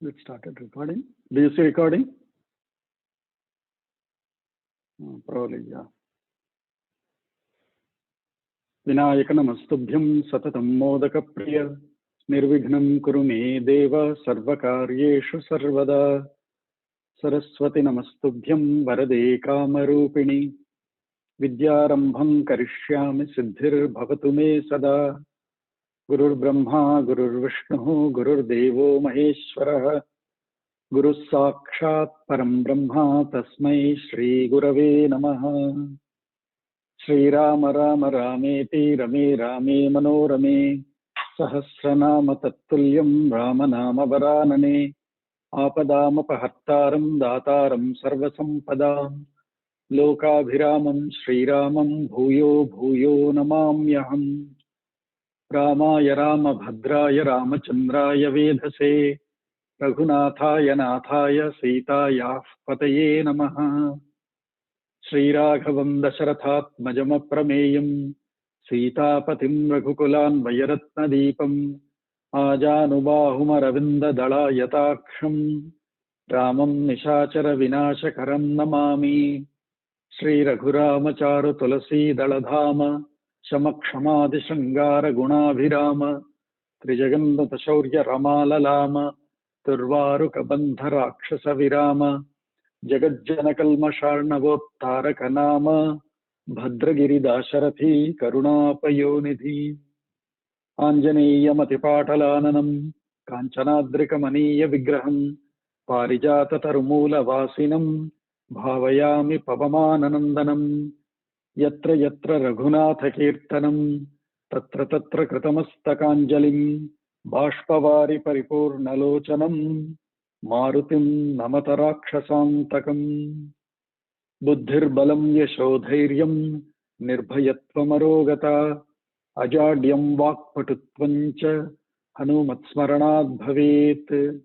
Let's start recording. Do you see recording? Probably, yeah. Vinayaka namastubhyam satatam modaka priya nirvignam kuru me deva sarvakaryeshu sarvada saraswati namastubhyam varade kamarupini vidyarambham karishyami siddhir bhavatu me sada gurur brahma gurur vishnu gurur devo maheshwarah Guru Sakshat Param Brahma Tasmai Shri Gurave Namaha Shri Rama Rama Rameti Rame Rame Manorame Sahasranama Tattulyam Rama Nama Varanane Apadam Apahattaram Dataram Sarvasampadam Lokabhiramam Shri Ramam Bhuyo Bhuyo Namamyaham Ramaya Rama Bhadraya Ramachandraya Vedhase Raghunathaaya Nathaya Sitaaya Pataye Namaha Sri Raghavam Dasharathatmajam Aprameyam Sitapatim Raghukulan Vayaratna Deepam Ajanubahum Aravinda Dalayatakham Ramam Nishachara Vinashakaram Namami Sri Raghuramacharu Tulasi Daladhama Shamakshama Shangara Gunabhirama Trijagannata Shaurya Ramalalama Turvaruka Bandha Rakshasa Virama Jagajjana Kalmasharnavottaraka Nama Bhadragiri Dasharathi Karunapayonidhi Anjaneya Matipatalananam Kanchanadrika Maniya Vigraham Parijata Tarumula Vasinam Bhavayami Pavamananandanam Yatra Yatra Raghunatha Kirtanam Tatra Tatra Kritamastakанjalim Bashpavari Paripurnalochanam Marutim Namatarakshasantakam Buddhir Balam Yashodhairyam Nirbhayatvamarogata Ajadyam Vakpatutvancha Hanumatsmaranad Bhavet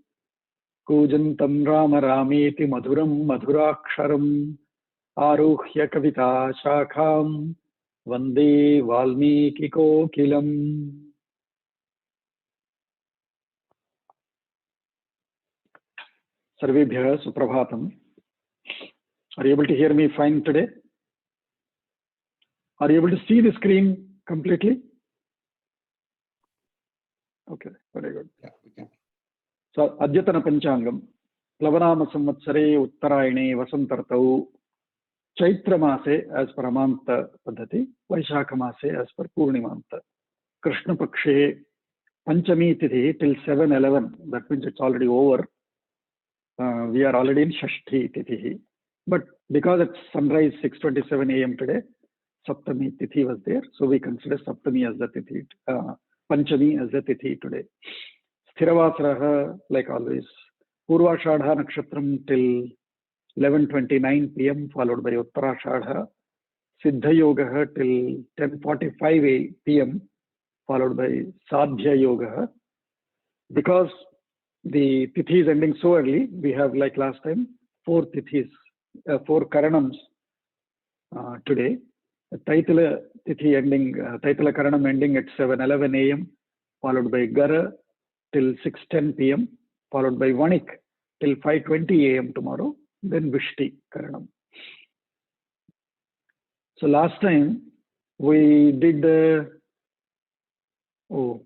Kujantam Rama Rameti Madhuram Madhuraksharam Aruhya Kavita Shakham Vande Valmiki Kokilam. Sarvebhyah Suprabhatam. Are you able to hear me fine today? Are you able to see the screen completely? Okay, very good. Yeah, we can. So, Adyatana Panchangam, Plavanama Samvatsare Uttarayane Vasantartau, Chaitra Mase as per Amanta Paddhati, Vaishakha Mase as per Purnimanta. Krishna Pakshe Panchami Tithi till 7/11, that means it's already over. We are already in Shashti Tithi. But because it's sunrise 6:27 a.m. today, Saptami Tithi was there. So we consider Saptami as the Tithi, Panchami as the Tithi today. Sthiravasaraha, like always. Purvashadha Nakshatram till 11:29 p.m. followed by Uttarashadha. Siddha Yoga till 10:45 p.m. followed by Sadhya Yoga. Because the Tithi is ending so early, we have, like last time, 4 Tithis, 4 Karanams today. Taitala Tithi ending, Taitala Karanam ending at 7:11 a.m. followed by Gara till 6:10 p.m. followed by Vanik till 5:20 a.m. tomorrow, then Vishti Karanam. So last time we did oh,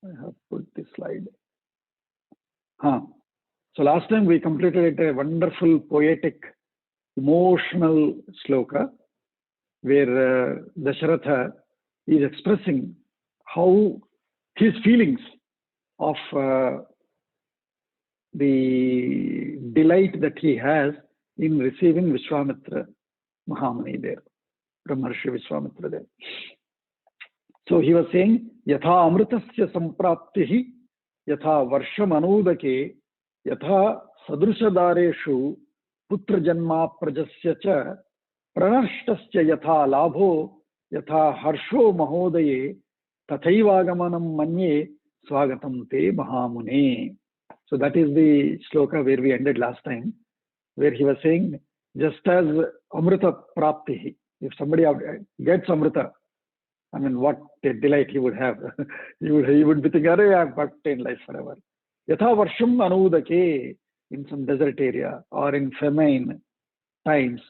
I have put this slide. So last time we completed a wonderful, poetic, emotional sloka where Dasharatha is expressing how his feelings of the delight that he has in receiving Vishwamitra Mahamuni there, Brahmarshi Vishwamitra there. So he was saying, Yatha Amritasya Sampraptihi, Yatha Varsham Anudake, Yatha Sadrushadareshu, Putra Janma Prajasya Cha, Pranashtasya Yatha Labho, Yatha Harsho Mahodaye, Tathaivaagamanam Manye, Swagatam Te Mahamune. So that is the shloka where we ended last time, where he was saying, just as Amrita Praptihi, if somebody gets Amrita, I mean, what a delight he would have. he would be thinking, I've got 10 life forever. Yatha varsham anudake, in some desert area or in famine times,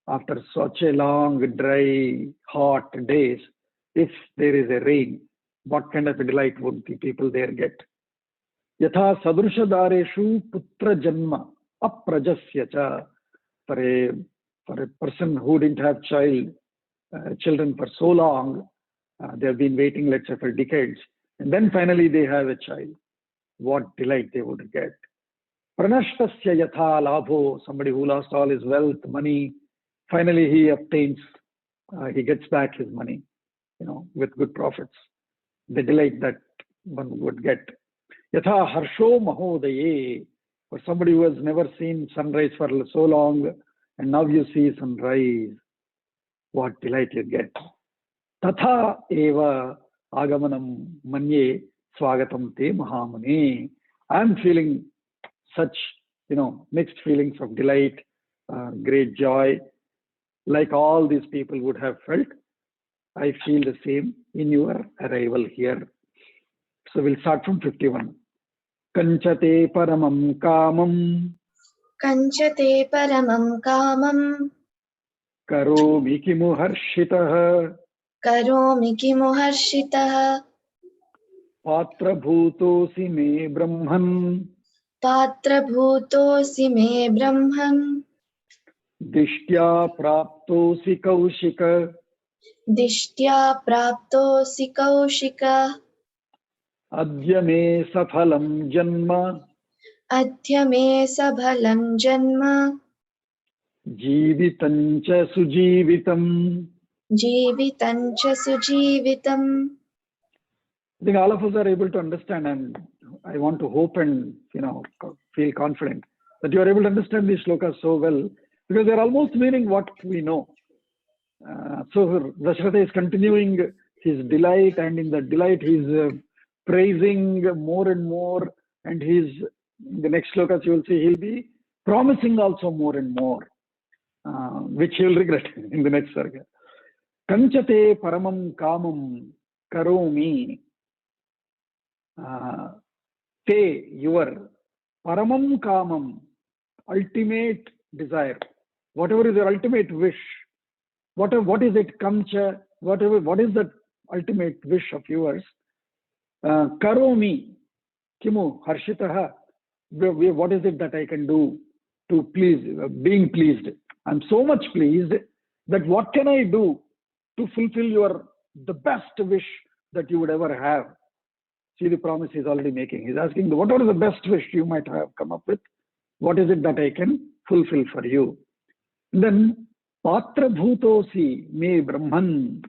after such a long, dry, hot days, if there is a rain, what kind of a delight would the people there get? Yatha sadrushadareshu putra janma aprajasya cha. For a person who didn't have children for so long, they have been waiting, let's say, for decades, and then finally they have a child. What delight they would get. Pranashtasya yatha labho, somebody who lost all his wealth, money, finally he obtains, he gets back his money, with good profits. The delight that one would get. Yatha harsho mahodaye, for somebody who has never seen sunrise for so long, and now you see sunrise, what delight you get. Tatha eva agamanam manye swagatam te mahamuni. I am feeling such, mixed feelings of delight, great joy, like all these people would have felt. I feel the same in your arrival here. So we'll start from 51. Kanchate paramam kamam. Kanchate paramam kamam. Karomi kimu harshitah. Karomi kimu harshitah. Patra bhutosi me brahman. Patra bhutosi me brahman. Dishtya praptosi kaushika. Dishtya praptosi kaushika. Adya me safalam janma. Adhya me sabhalam janma. Jeevitancha sujeevitam. Jeevitancha sujeevitam. I think all of us are able to understand, and I want to hope and feel confident that you are able to understand these shlokas so well, because they're almost meaning what we know. So Dasharatha is continuing his delight, and in that delight he's praising more and more, and in the next shlokas you will see he'll be promising also more and more, which he'll regret in the next sarga. Kanchate paramam kamam karomi. Te, your paramam kamam, ultimate desire, whatever is your ultimate wish, what is it, kamcha, what is that ultimate wish of yours? Karomi kimu harshitaha, what is it that I can do to please, being pleased? I'm so much pleased that what can I do to fulfill the best wish that you would ever have? See the promise he's already making. He's asking, whatever is the best wish you might have come up with, what is it that I can fulfill for you? And then, Patra bhutosi me brahman.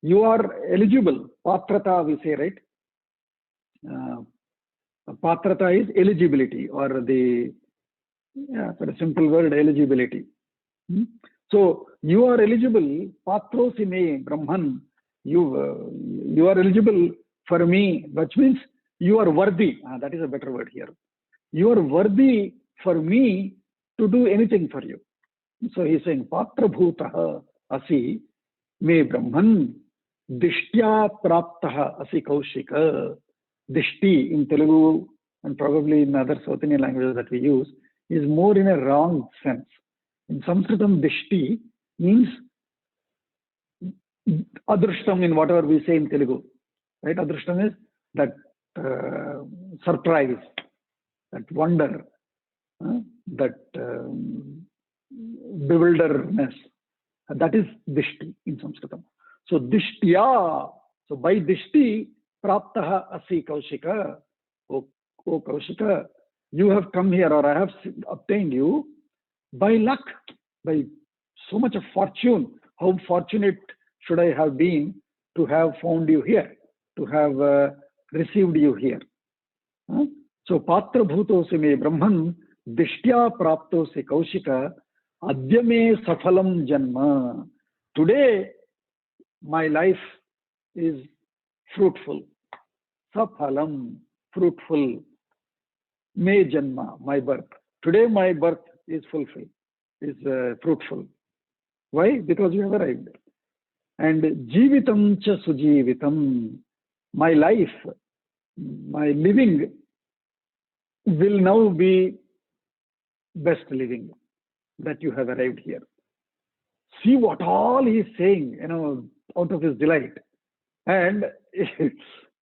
You are eligible. Patrata we say, right? Patrata is eligibility, or for a simple word, eligibility. So you are eligible. Patrosi me brahman. You are eligible for me, which means you are worthy. That is a better word here. You are worthy for me to do anything for you. So he's saying, Patra bhutaha asi me brahman. Dishtya praptaha asi kaushika. Dishti in Telugu and probably in other South Indian languages that we use is more in a wrong sense. In Sanskritam, dishti means adrushtam in whatever we say in Telugu. Right? Adrushtam is that surprise, that wonder, that bewilderness. That is dishti in Sanskritam. So dishtya, so by dishti, praptaha asi kaushika. Oh Kaushika, you have come here, or I have obtained you by luck, by so much of fortune. How fortunate should I have been to have found you here, to have received you here. So Patra bhutosi me brahman, dishtya praptosi kaushika, adya me safalam janma. Today my life is fruitful. Safalam, fruitful. Me janma, my birth. Today my birth is fulfilled, is fruitful. Why? Because you have arrived. And jeevitam cha sujeevitam, my life, my living will now be best living that you have arrived here. See what all he is saying, out of his delight. And,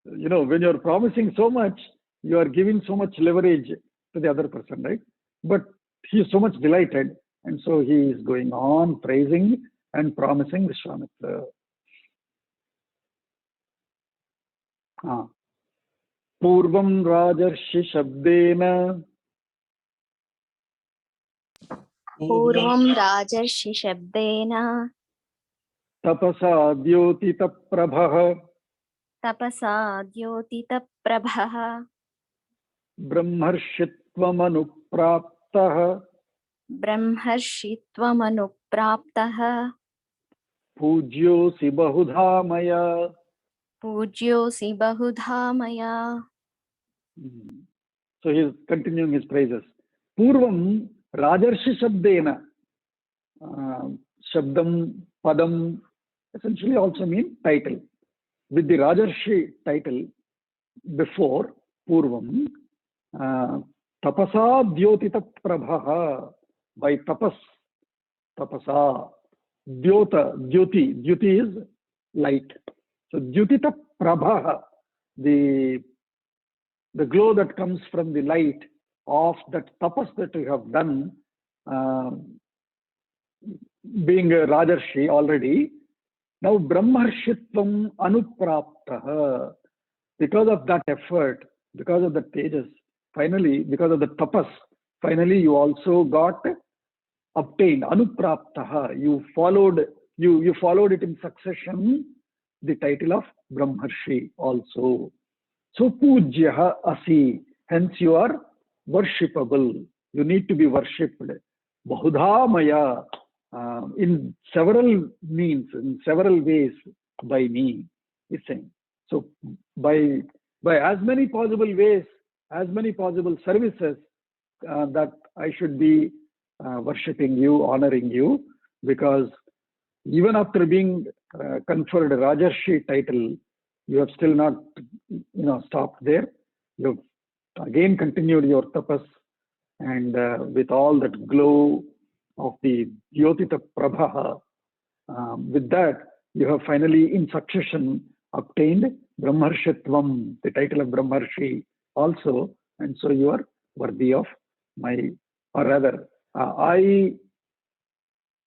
when you're promising so much, you are giving so much leverage to the other person, right? But he is so much delighted. And so he is going on praising and promising Vishwamitra. Purvam Rajarshi Shabdena. पूर्वं राजर्षि शब्देन Tapasa Dyotita Prabha. तपसा द्योतितप्रभः Brahmarshitvam ब्रह्मर्षित्वमनुप्राप्तः Pujyosi Bahudha Maya. पूज्योऽसि बहुधा मया. So he is continuing his praises. Purvam Rajarshi Shabdena. Shabdam, Padam, essentially also mean title. With the Rajarshi title before Purvam, Tapasa Dyotita Prabha, by tapas, tapasa, Dyota, Dyuti is light. So Dyutita Prabha, the glow that comes from the light of that tapas that you have done, being a Rajarshi already, now Brahmarshitvam Anupraptaha, because of that effort, because of the tejas, finally, because of the tapas, finally you also got obtained, Anupraptaha, you followed it in succession, the title of Brahmarshi also. So Pujyaha Asi, hence you are worshipable, you need to be worshipped. Bahudha Maya, in several means, in several ways by me, is saying. So by as many possible ways, as many possible services that I should be worshipping you, honoring you, because even after being conferred a Rajarshi title, you have still not, stopped there. You have again continued your tapas, and with all that glow of the Dyotita Prabha, with that, you have finally in succession obtained Brahmarshitvam, the title of Brahmarshi also, and so you are worthy of my, or rather, I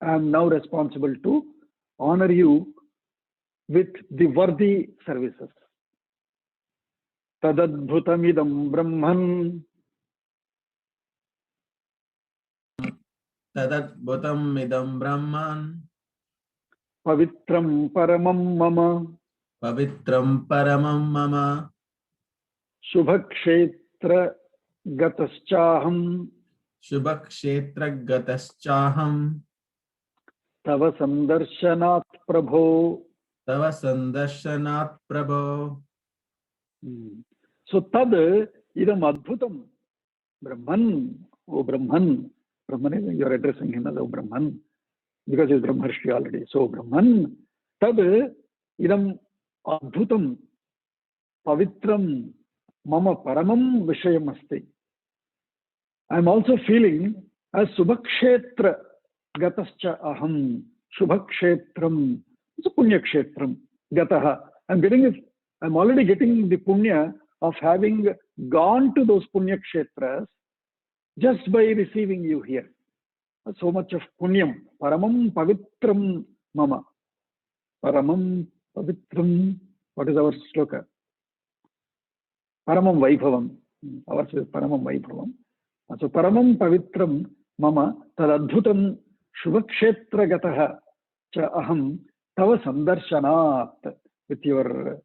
am now responsible to honor you with the worthy services. Tadadbhutamidam Brahman. Tadadbhutam idam Brahman. Pavitram Paramam Mama. Pavitram Paramam Mama. Shubhakshetra Gataschaham. Shubhakshetra Gataschaham. Tava Sandarshanat Prabho. Tava Sandarshanat Prabho. So Tad idam Adbhutam. Brahman, O Brahman. Brahman, you are addressing him as O Brahman, because he is Brahmarshi already. So Brahman, Tad idam Adbhutam Pavitram Mama Paramam Vishayam Asti. I am also feeling as Subhakshetra Gatascha Aham. Shubhakshetram. It's a Punyakshetram. Gataha. I'm already getting the Punya of having gone to those Punyakshetras just by receiving you here. So much of Punyam. Paramam Pavitram Mama. Paramam Pavitram. What is our sloka? Paramam Vaibhavam. Ours is Paramam Vaibhavam. So Paramam Pavitram Mama Tadadbhutam Shubhakshetra Gataha Cha Aham Tava Sandarshanat. With your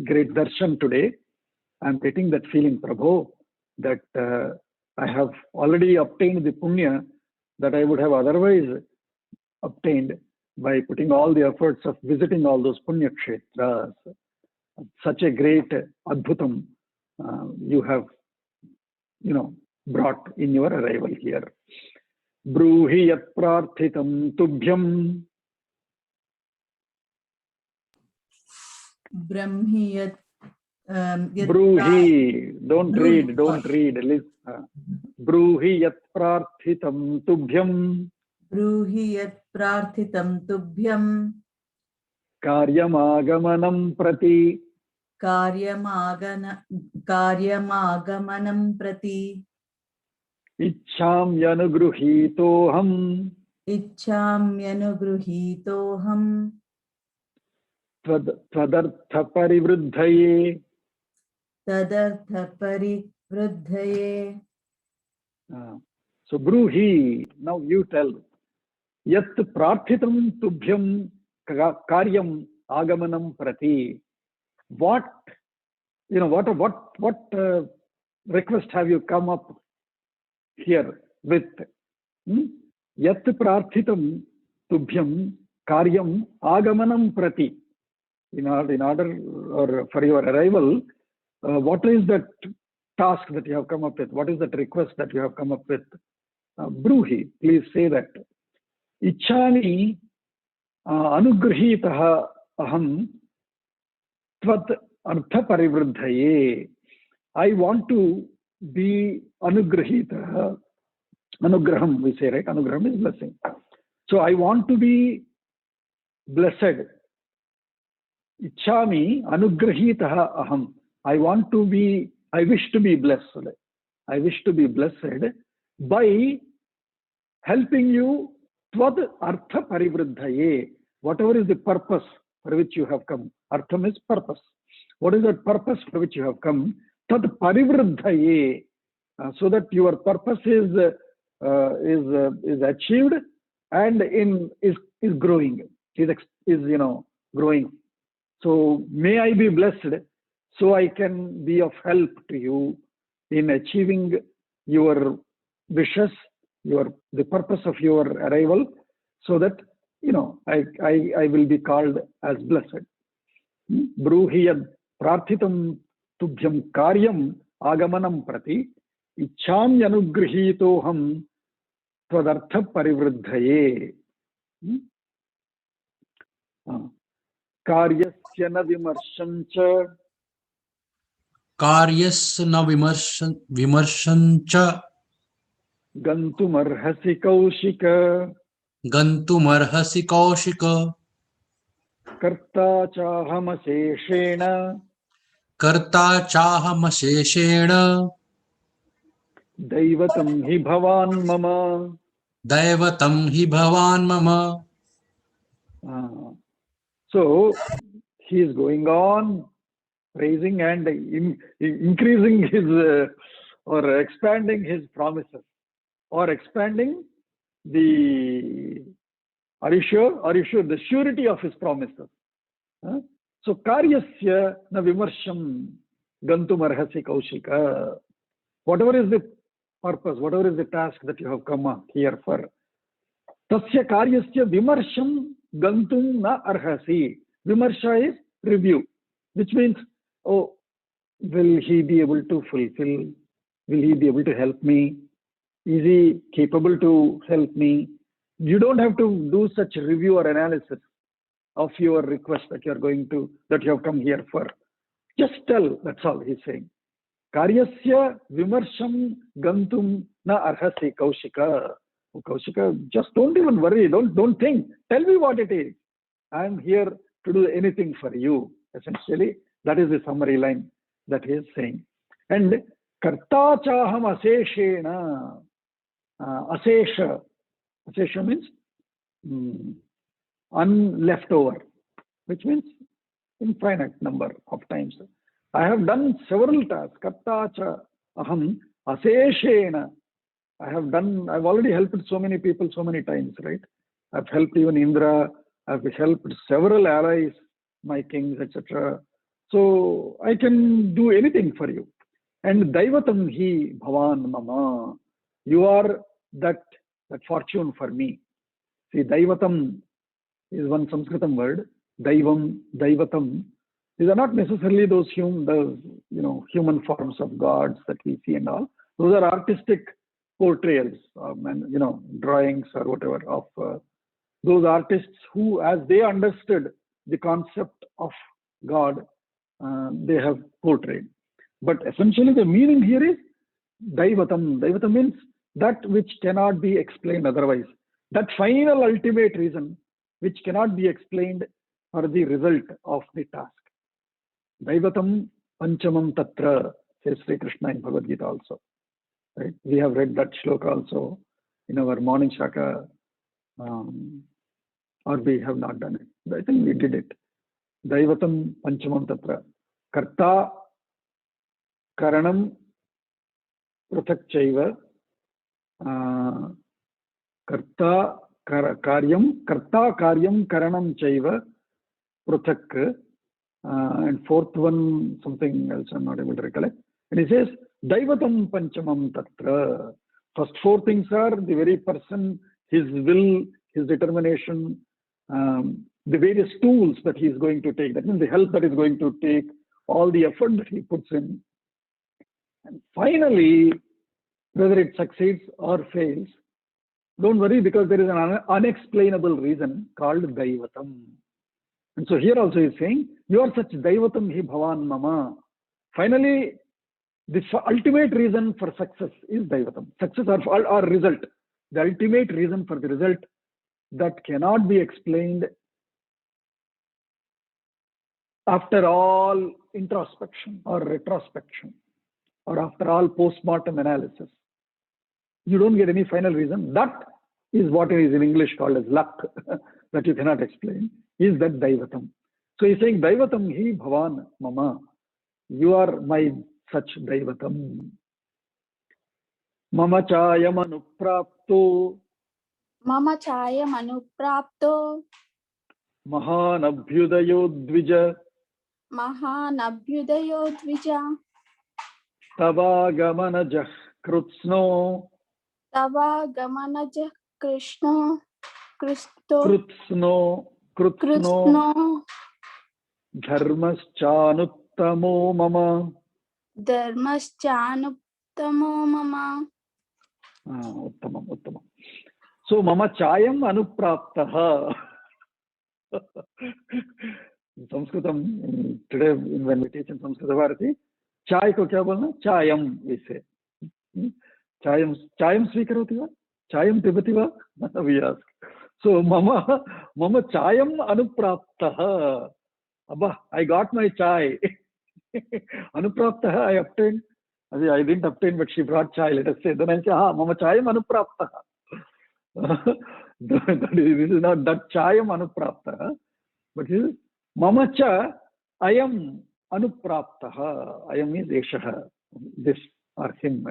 great darshan today, I am getting that feeling, Prabhu, that I have already obtained the punya that I would have otherwise obtained by putting all the efforts of visiting all those punya kshetras. Such a great adbhutam you have, brought in your arrival here. Bruhi yat prarthitam tubhyam. Brahmi yat Bruhi, don't read, don't read. Listen. Bruhi yat prarthitam tubhyam Bruhi yat prarthitam tubhyam karyamagamanam prati karyamaganam prati ichhamyanugruhitoham ichhamyanugruhitoham tvadartha parivruddhaye. tadartha parivruddhaye. So Bruhi, now you tell. Yat prarthitam tubhyam karyam agamanam prati. What, what request have you come up here with? Yat prarthitam tubhyam karyam agamanam prati. In order or for your arrival, what is that task that you have come up with? What is that request that you have come up with? Bruhi, please say that. Ichchami anugrahitaha aham tvat artha parivruddhaye. I want to be anugrahitaha. Anugraham, we say, right? Anugraham is blessing. So I want to be blessed. Ichchami anugrahitaha aham. I wish to be blessed. I wish to be blessed by helping you. Tvad artha parivruddhaye. Whatever is the purpose for which you have come. Artham is purpose. What is that purpose for which you have come? Tad parivruddhaye. So that your purpose is achieved and is growing. Is growing. So may I be blessed so I can be of help to you in achieving your wishes, the purpose of your arrival, so that I will be called as blessed. Bruhi yad prarthitam tubhyam karyam agamanam prati ichcham yanugrihitoham tvadartha parivruddhaye. Karyasya na vimarshancha कार्यस्य न विमर्शञ्च gantumarhasi kaushika गन्तुमर्हसि Kaushik karta chahamasheshena कर्ता चाहमशेषेण daivatam hi bhavan mama. दैवतं हि भवान् मम. So he is going on praising and increasing his or expanding his promises, or expanding the, are you sure the surety of his promises. So karyasya na vimarsham gantum arhasi kaushika. Whatever is the purpose, whatever is the task that you have come here for, tasya karyasya vimarsham gantum na arhasi. Vimarsha is review, which means, oh, will he be able to fulfill? Will he be able to help me? Is he capable to help me? You don't have to do such review or analysis of your request that you have come here for. Just tell, that's all he's saying. Karyasya vimarsham gantum na arhasi kaushika. Oh, Kaushika, just don't even worry, don't think. Tell me what it is. I am here to do anything for you. Essentially, that is the summary line that he is saying. And karta chaham aseshena. Asesha means unleft over, which means infinite number of times. I have done several tasks. Karta cha aham aseshena. I've already helped so many people so many times, right? I've helped even Indra. I've helped several allies, my kings, etc. So I can do anything for you. And Daivatam hi bhavan mama. You are that fortune for me. See, Daivatam is one Sanskritam word. Daivam, Daivatam. These are not necessarily those human forms of gods that we see and all. Those are artistic portrayals, and drawings or whatever of those artists who, as they understood the concept of God, they have portrayed. But essentially the meaning here is Daivatam. Daivatam means that which cannot be explained otherwise. That final ultimate reason which cannot be explained for the result of the task. Daivatam Panchamam Tatra, says Sri Krishna in Bhagavad Gita also. Right? We have read that shloka also in our morning shaka, or we have not done it. I think we did it. Daivatam Panchamam Tatra. Karta Karanam Prathak Chaiva. Karta Karyam Karanam Chaiva Prathak. And fourth one, something else I'm not able to recollect. And he says, Daivatam Panchamam Tatra. First four things are the very person, his will, his determination, the various tools that he is going to take. That means the help that is going to take, all the effort that he puts in. And finally, whether it succeeds or fails, don't worry, because there is an unexplainable reason called Daivatam. And so here also he is saying, you are such Daivatam hi bhavan mama. Finally, the ultimate reason for success is Daivatam. Success or result. The ultimate reason for the result that cannot be explained after all introspection or retrospection, or after all postmortem analysis. You don't get any final reason. That is what is in English called as luck, that you cannot explain, is that Daivatam. So he's saying, Daivatam hi bhavan mama. You are my such Daivatam. Mama chayam anuprapto. Mama chayam anuprapto. Mahan abhyudayo dvija. Mahan abhyudayo dvija. Tava gamanajah krutsno. Tava gamanajah Krishna. Krutsno. Dharmaschanutamo mama. Dharmaschanutamo mama. Uttamam. So mama chayam anupraptaha. In Sanskritam, today when we teach in Sanskrit Bharati, chai ko kya bolna? Chayam, we say. Chayam svikaroti va? Chayam pibati va? We ask. So mama chayam anupraptaha. Abba, I got my chai. Anupraptaha, I obtained. I didn't obtain, but she brought chai, let us say. Then I say, mama chayam anupraptaha. This is not that chayam anupraptaha, but this is mama cha ayam anupraptaha. Ayam means eshaha, this or him,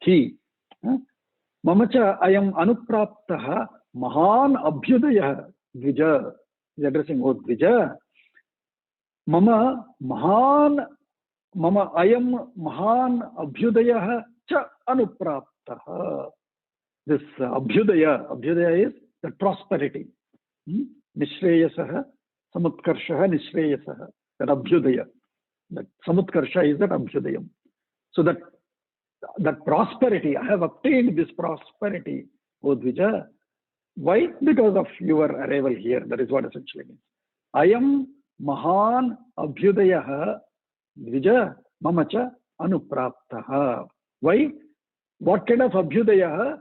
he. Mama cha ayam anupraptaha mahan abhyudaya dvija. He is addressing Dvija. Mama ayam mahan abhyudaya cha anupraptaha. This abhyudaya is the prosperity. Nishreyasaha, samutkarshaha, nishreyasaha. That abhyudaya. That samutkarsha is that abhyudayam. So that prosperity, I have obtained this prosperity, O Dvija. Why? Because of your arrival here. That is what essentially means. Ayam mahan abhyudaya dvija mamacha anupraptaha. Why? What kind of abhyudaya?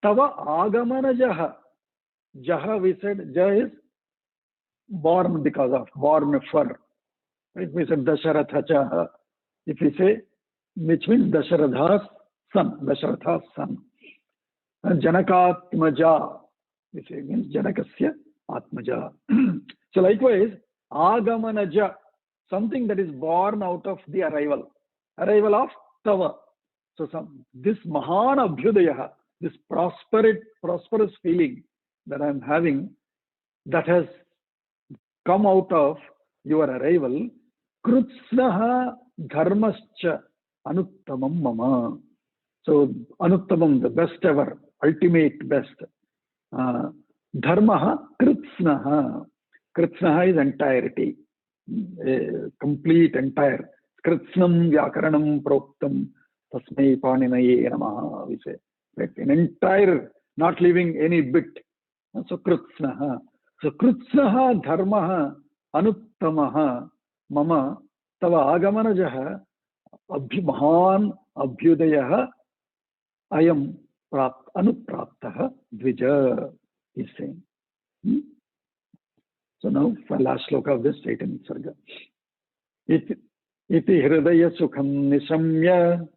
Tava agamanajaha. Jaha, we said, Jah is born because of, born for. If we said Dasharathacha, if we say, which means Dasharatha's son, Dasharatha's son. Janakatmaja, we say, means Janakasya Atmaja. So likewise, Agamanaja, something that is born out of the arrival of Tava. So this Mahan Abhyudaya, this prosperous feeling that I'm having, that has come out of your arrival, Krutsnaha Dharmascha Anuttamam Mama. So Anuttamam, the best ever, ultimate best. Dharmaha Krutsnaha. Krutsnaha is entirety, complete, entire. Krutsnam Vyakaranam Proktam Tasmai Paninaye Namaha, we say. Right? An entire, not leaving any bit. So Krutsnaha. So Krutsnaha Dharmaha Anuttamaha Mama तव आगमनजः महान् अभ्युदयः अयं अनुप्राप्तः द्विज is saying. So now for last sloka of this 18th sarga. Iti hridaya sukham nishamya.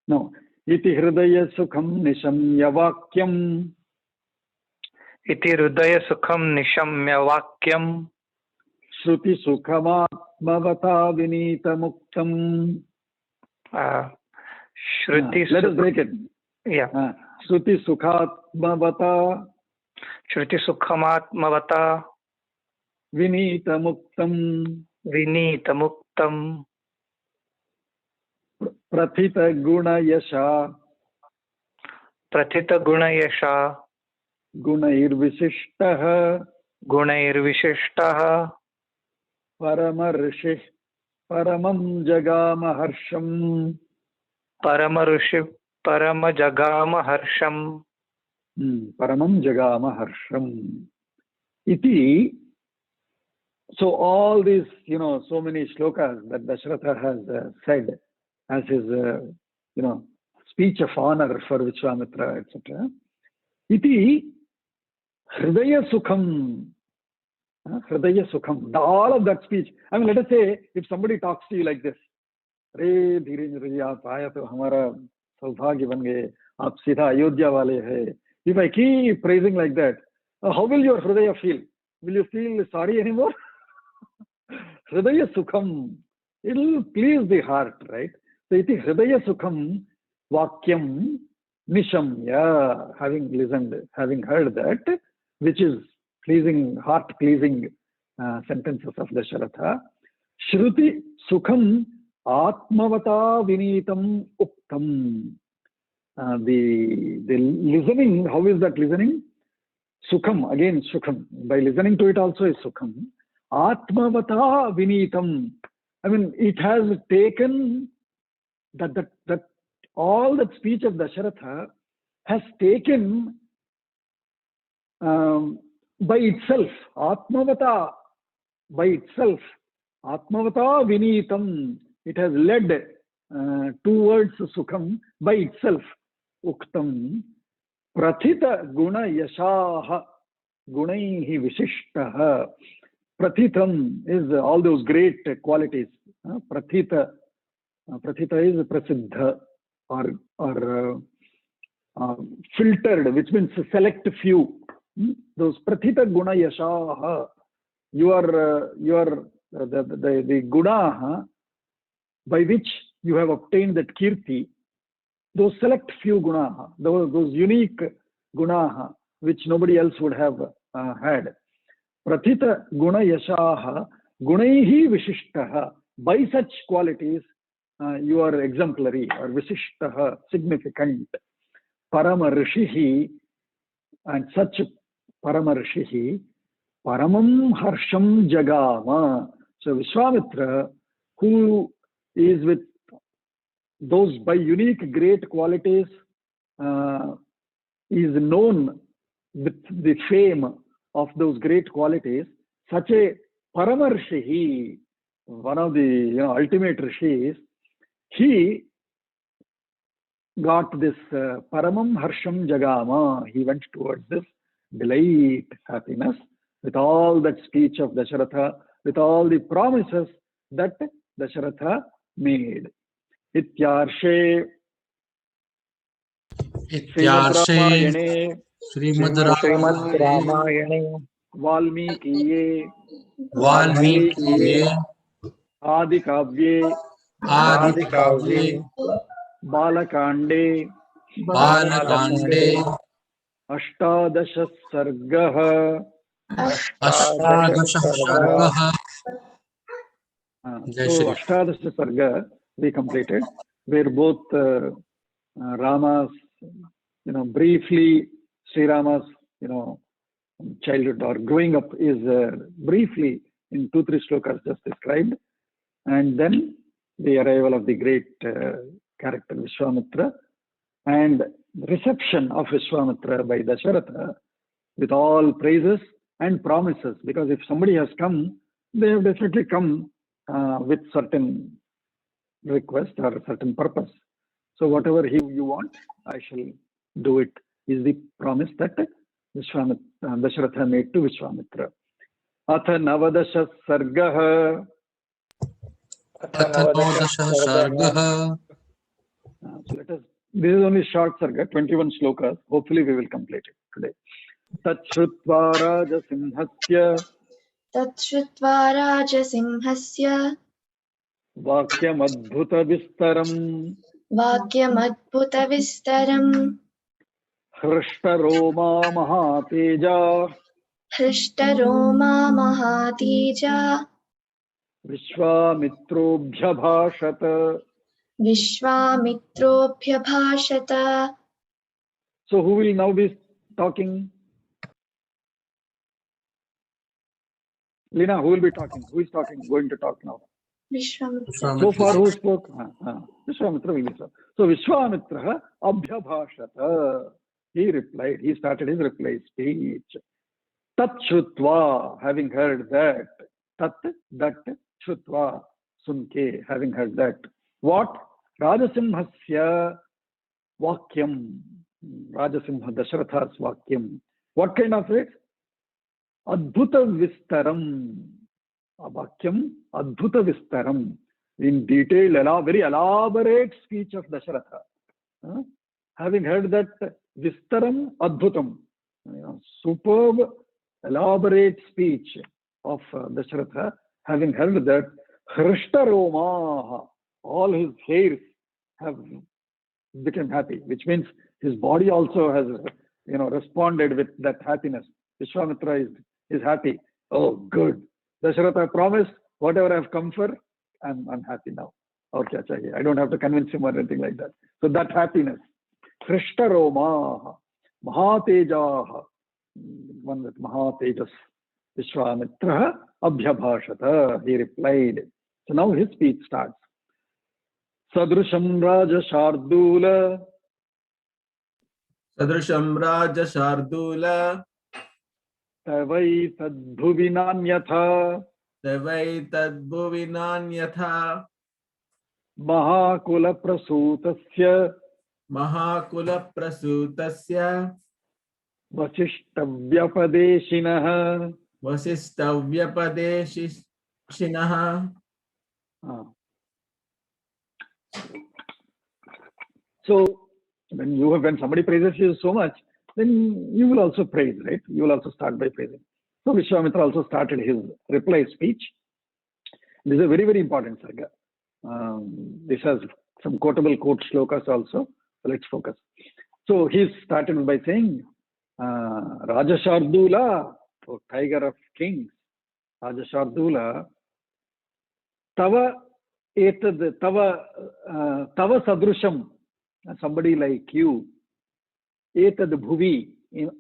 No. Iti hridaya sukham nishamya vakyam. इति हृदय सुखम निशम्य वाक्यम Shruti sukhamatmavata vinita muktam. Shruti Let us break it. या Shruti sukhatmavata श्रुति सुखमात्मवता vinita muktam. Vineet मुक्तम Prathita guna yasha. प्रथित गुण यशा गुणैर्विशिष्टः गुणैर्विशिष्टः परमर्षिः परमं जगामहर्षम्. परम ऋषि परम जगाम हर्षम Paramam jagama harsham. Iti. So all these, so many shlokas that Dasharatha has said as his, speech of honor for Vishwamitra, etc. Iti hridaya sukham. Hridaya sukham. All of that speech. I mean, let us say, if somebody talks to you like this, Re Dhirendra ji, aap aaya to hamara saubhagya ban gaye, aap seedha Ayodhya wale hai. If I keep praising like that, how will your hridaya feel? Will you feel sorry anymore? Hridaya sukham. It will please the heart, right? So iti hridaya sukham vakyam nishamya. Having listened, having heard that, which is pleasing, heart-pleasing sentences of Dasharatha. Shruti sukham atmavata vinitam uktam. The listening, how is that listening? Sukham, again sukham. By listening to it also is sukham. Atmavata vinitam. I mean, it has taken that all that speech of Dasharatha has taken by itself. Atmavata, by itself. Atmavata vinitam. It has led towards sukham by itself. Uktam prathita guna yashaha gunaihi vishishtaha. Prathitam is all those great qualities. Prathita is prasiddha or filtered, which means select few. Those prathita guna yashaha. The guna by which you have obtained that kirti, those select few gunaha, those unique gunaha, which nobody else would have had. Prathita guna yashaha gunaihi vishishtaha. By such qualities, you are exemplary or vishishtaha, significant. Parama rishihi, and such parama rishihi, paramam harsham jagama. So Vishwamitra, who is with those by unique great qualities, is known with the fame of those great qualities. Such a Paramarshi, one of the ultimate rishis, he got this Paramam Harsham Jagama. He went towards this delight, happiness, with all that speech of Dasharatha, with all the promises that Dasharatha made. Ityarshe Srimad Ramayane Valmikiye Adi Kavye Balakande Ashtadasha Sargah. So Ashtadasha Sarga we completed, where both Rama's, briefly Sri Rama's, childhood or growing up is briefly in 2-3 shlokas just described, and then the arrival of the great character Vishwamitra and reception of Vishwamitra by Dasharatha with all praises and promises, because if somebody has come, they have definitely come with certain request or certain purpose. So whatever you want, I shall do it, is the promise that Dasharatha made to Vishwamitra. Atha navadasha sargah. अथ नवदशः सर्गः So let us, this is only short sarga, 21 shlokas. Hopefully we will complete it today. Tachrutva rajasimhasya तच्छ्रुत्वा राजसिंहस्य vakyam adbhuta vistaram वाक्यमद्भुतविस्तरम् hrishtaroma mahateja हृष्टरोमा महातेजा vishwamitrobhyabhashat. विश्वामित्रोऽभ्यभाषत. So who will now be talking? Lina, who will be talking? Who is talking? Going to talk now. Vishwamitra. So far who spoke? Vishwamitra will be so. So Vishwamitra abhyabhashata. He replied. He started his reply speech. Tat shrutva, having heard that. Tat, that, shrutva, sunke, having heard that. What? Rajasimhasya vakyam. Rajasimha Dasharatha's vakyam. What kind of it? Adbhuta vistaram. Vakyam adbhuta vistaram. In detail, very elaborate speech of Dasharatha. Having heard that vistaram adbhutam, superb elaborate speech of Dasharatha, having heard that Hrishtaroma, all his hairs have become happy, which means his body also has responded with that happiness. Vishwamitra is happy. Oh, good. Dasharatha promised, whatever I have come for, I'm happy now. Okay, I don't have to convince him or anything like that. So that happiness. Hrishtaroma, Mahateja, one with Mahatejas, Vishwamitra abhyabhashata, he replied. So now his speech starts. Sadrusham Raja Shardula. Sadrusham Raja Shardula. Tavai tadbhuvinanyatha. Tavai tadbhuvinanyatha. Mahakula prasutasya. Mahakula prasutasya. Vasishtavyapadeshinah. Vasishtavyapadeshinah. So when somebody praises you so much, then you will also praise, right? You will also start by praising. So Vishwamitra also started his reply speech. This is a very, very important sarga. This has some quotable quote shlokas also. So let's focus. So he started by saying, Raja Shardula, oh, tiger of kings, Raja Shardula, Tava etad, Tava sadrusham, somebody like you, etad bhuvi, in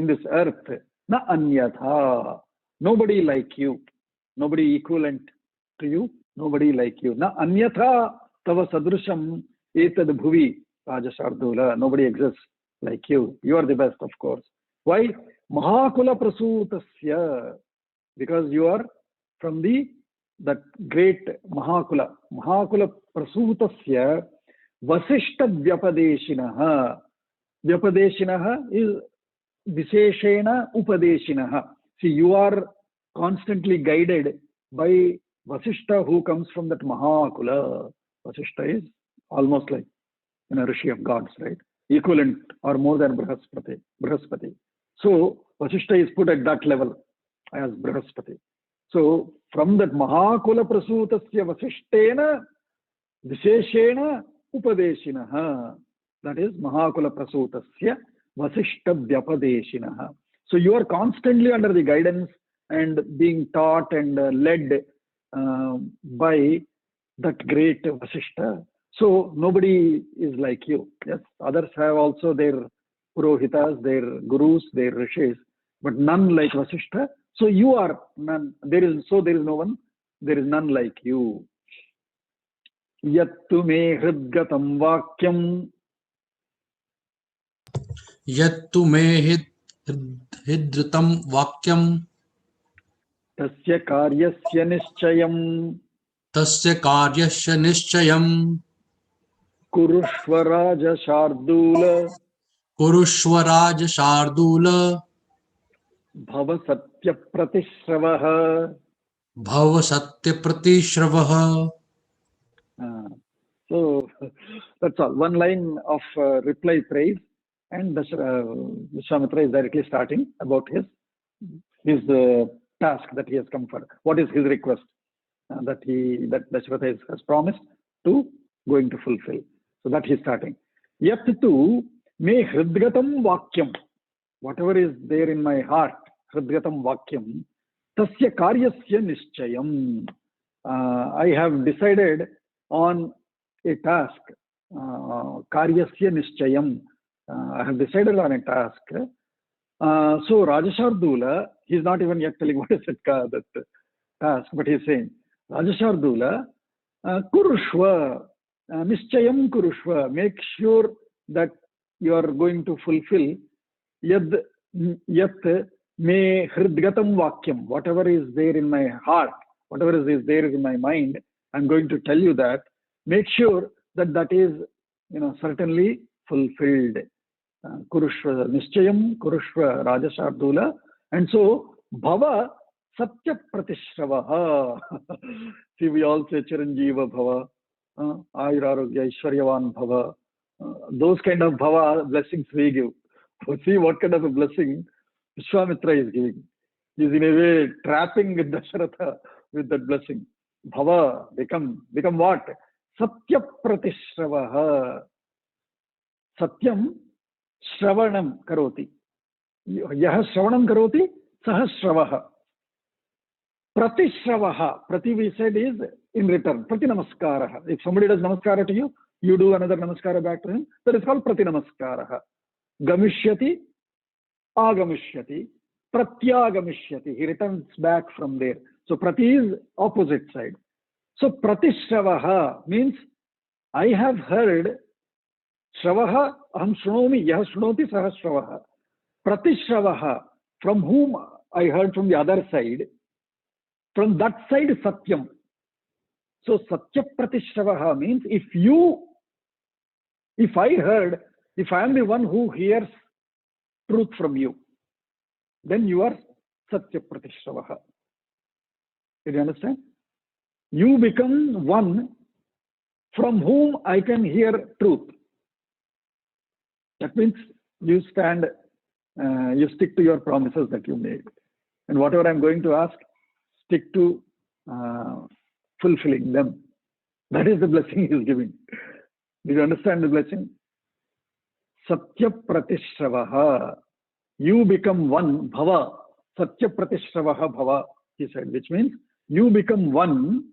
this earth, na anyatha, nobody like you, nobody equivalent to you, nobody like you, na anyatha tava sadrusham etad bhuvi, Raja Shardula, nobody exists like you. You are the best, of course. Why? Mahakula prasutasya, because you are from that great Mahakula. Mahakula prasutasya Vasishta Vyapadeshinaha. Vyapadeshinaha is Visheshena Upadeshinaha. See, you are constantly guided by Vasishta, who comes from that Mahakula. Vasishta is almost like a rishi of gods, right? Equivalent or more than Brihaspati. So Vasishta is put at that level as Brihaspati. So from that Mahakula prasutasya Vasishtena Visheshena Upadeshinaha, that is Mahakula prasutasya Vasishta Vyapadeshinaha. So you are constantly under the guidance and being taught and led by that great Vasishta. So nobody is like you. Yes, others have also their Purohitas, their Gurus, their Rishis, but none like Vasishta. So you are none. There is no one. There is none like you. Yattu me hridgatam vakyam. Yattu me hridgatam vakyam. Tasya karyasya nischayam. तस्य कार्यस्य निश्चयम् कुरुष्व राजशार्दूल कुरुष्व राजशार्दूल भव सत्यप्रतिश्रवः. भव सत्यप्रतिश्रवः. So that's all. One line of reply praise, and Vishwamitra is directly starting about his task that he has come for. What is his request that Dashratha has promised to going to fulfill? So that he is starting. Yat tu me hridgatam vakyam. Whatever is there in my heart, hridgatam vakyam, tasya karyasya nischayam. I have decided on a task, karyasya nischayam. I have decided on a task. So Rajashardula, he is not even yet telling what is that task, but he is saying, Rajashardula, kurushva, nischayam kurushva, make sure that you are going to fulfill yat me hridgatam vakyam, whatever is there in my heart, whatever is there in my mind, I'm going to tell you that. Make sure that that is, certainly fulfilled. Kurushva nischayam, kurushva rajashardula, and so bhava satya pratishravaha. See, we all say chiranjeeva bhava, ayurarogya aishwaryavan bhava. Those kind of bhava blessings we give. See what kind of a blessing Vishwamitra is giving. He is in a way trapping Dasharatha with that blessing. Bhava, become what? Satya pratishravaha. Satyam shravanam karoti. Yaha shravanam karoti, saha shravaha. Pratishravaha. Prati we said is in return. Prati namaskaraha. If somebody does namaskara to you, you do another namaskara back to him. That is called prati namaskaraha. Gamishyati, agamishyati, pratyagamishyati. He returns back from there. So prati is opposite side. So pratishravaha means I have heard. Shravaha aham shrunomi, yah shrunoti saha shravaha. Pratishravaha, from whom I heard from the other side. From that side satyam. So satya pratishravaha means if I am the one who hears truth from you, then you are satya pratishravaha. Did you understand? You become one from whom I can hear truth. That means you stand, you stick to your promises that you made. And whatever I'm going to ask, stick to fulfilling them. That is the blessing he is giving. Did you understand the blessing? Satya pratishravaha. You become one, bhava. Satya pratishravaha bhava, he said, which means you become one,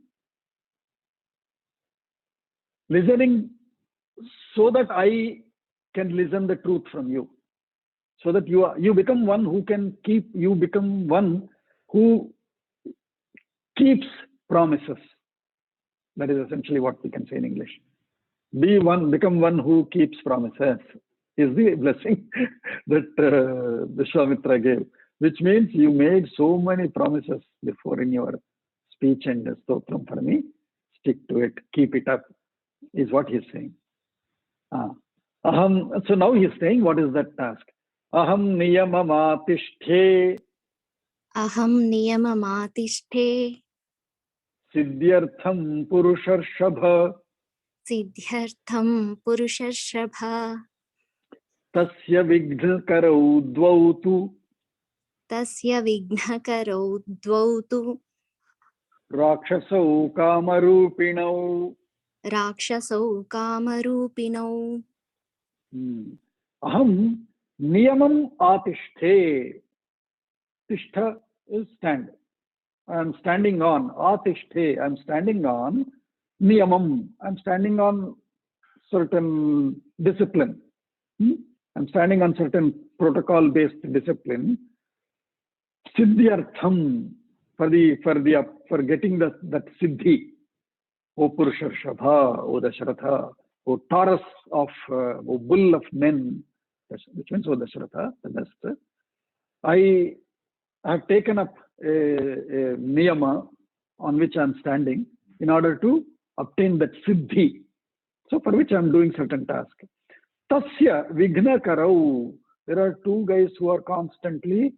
listening so that I can listen the truth from you. So that you become one who can keep, you become one who keeps promises. That is essentially what we can say in English. Become one who keeps promises is the blessing that Vishwamitra gave, which means you made so many promises before in your speech and stotram for me. Stick to it, keep it up, is what he is saying. So now he is saying, what is that task? Aham niyamamatishte. Aham niyamamatishte. Siddhyartham purusharshabha. Siddhyartham purusharshabha. Tasya vignakarau dvautu. Tasya vignakarau dvautu. Rakshasau kamarupinau. Rakshasau kamarupinau. Aham niyamam atishte. Tishtha is stand. I am standing on. Atishte. I am standing on. Niyamam. I am standing on certain discipline. I am standing on certain protocol-based discipline. Siddhyartham. For getting that siddhi. O Purusharshabha, O Dasharatha, O Taurus of, O bull of men, which means O Dasharatha, the best. I have taken up a niyama on which I am standing, in order to obtain that siddhi. So for which I am doing certain task. Tasya Vighna Karau. There are two guys who are constantly,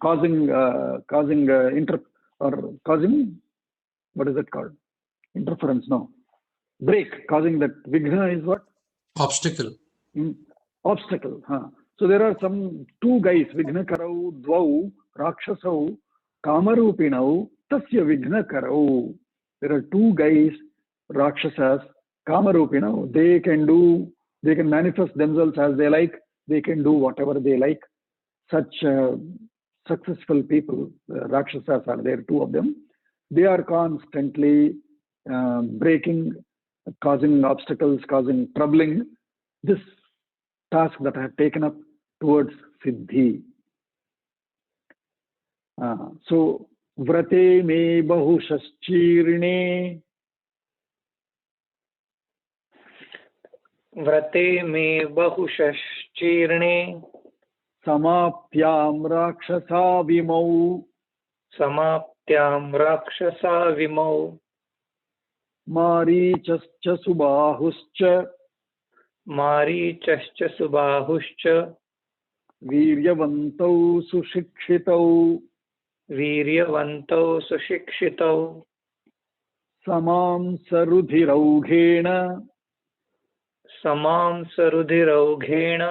causing what is it called? Interference, no. Break, causing that. Vighna is what? Obstacle. Obstacle. Huh. So there are some two guys, Vighna Karau, Dvau, Rakshasau, Kamarupinau, Tasya Vighna Karau. There are two guys, Rakshasas, Kamarupinau. They can manifest themselves as they like. They can do whatever they like. Such successful people, Rakshasas are there, two of them. They are constantly breaking, causing obstacles, causing troubling this task that I have taken up towards Siddhi. So, Vrate me bahushashchirne. Vrate me bahushashchirne. Samaptyam rakshasa vimau. Samaptyam rakshasa vimau. Marichascha subahuscha. Marichascha subahuscha. Viryavantau sushikshitau. Viryavantau sushikshitau. Samam sarudhiraughena. Samam sarudhiraughena.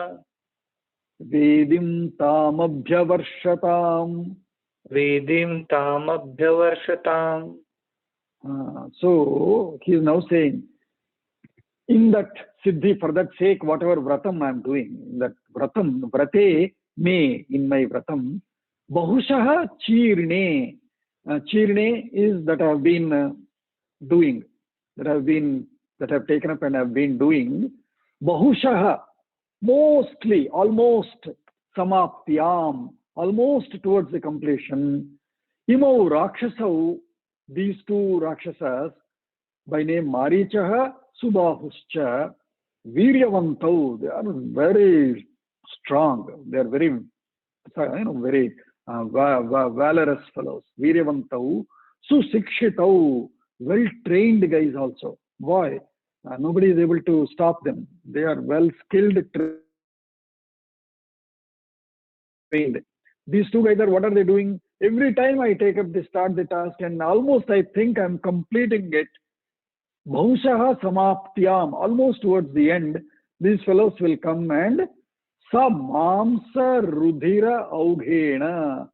Vedim tamabhyavarshatam. Vedim tamabhyavarshatam. So he is now saying, in that siddhi, for that sake, whatever vratam I am doing, in that vratam, vrate me, in my vratam, bahushaha chirne. Chirne is that I have been doing, that I have taken up and have been doing. Bahushaha, mostly, almost, samaptyam, almost towards the completion. Imau rakshasau, these two rakshasas, by name Marichaha, Subahuscha, Viryavantau, they are very strong. They are very, very valorous fellows. Viryavantau, Susikshitau, well trained guys also. Why? Nobody is able to stop them. They are well skilled, trained. These two guys what are they doing? Every time I start the task, and almost I think I'm completing it. Bahushaha samaptyam, almost towards the end, these fellows will come and samamsa rudhira aughena.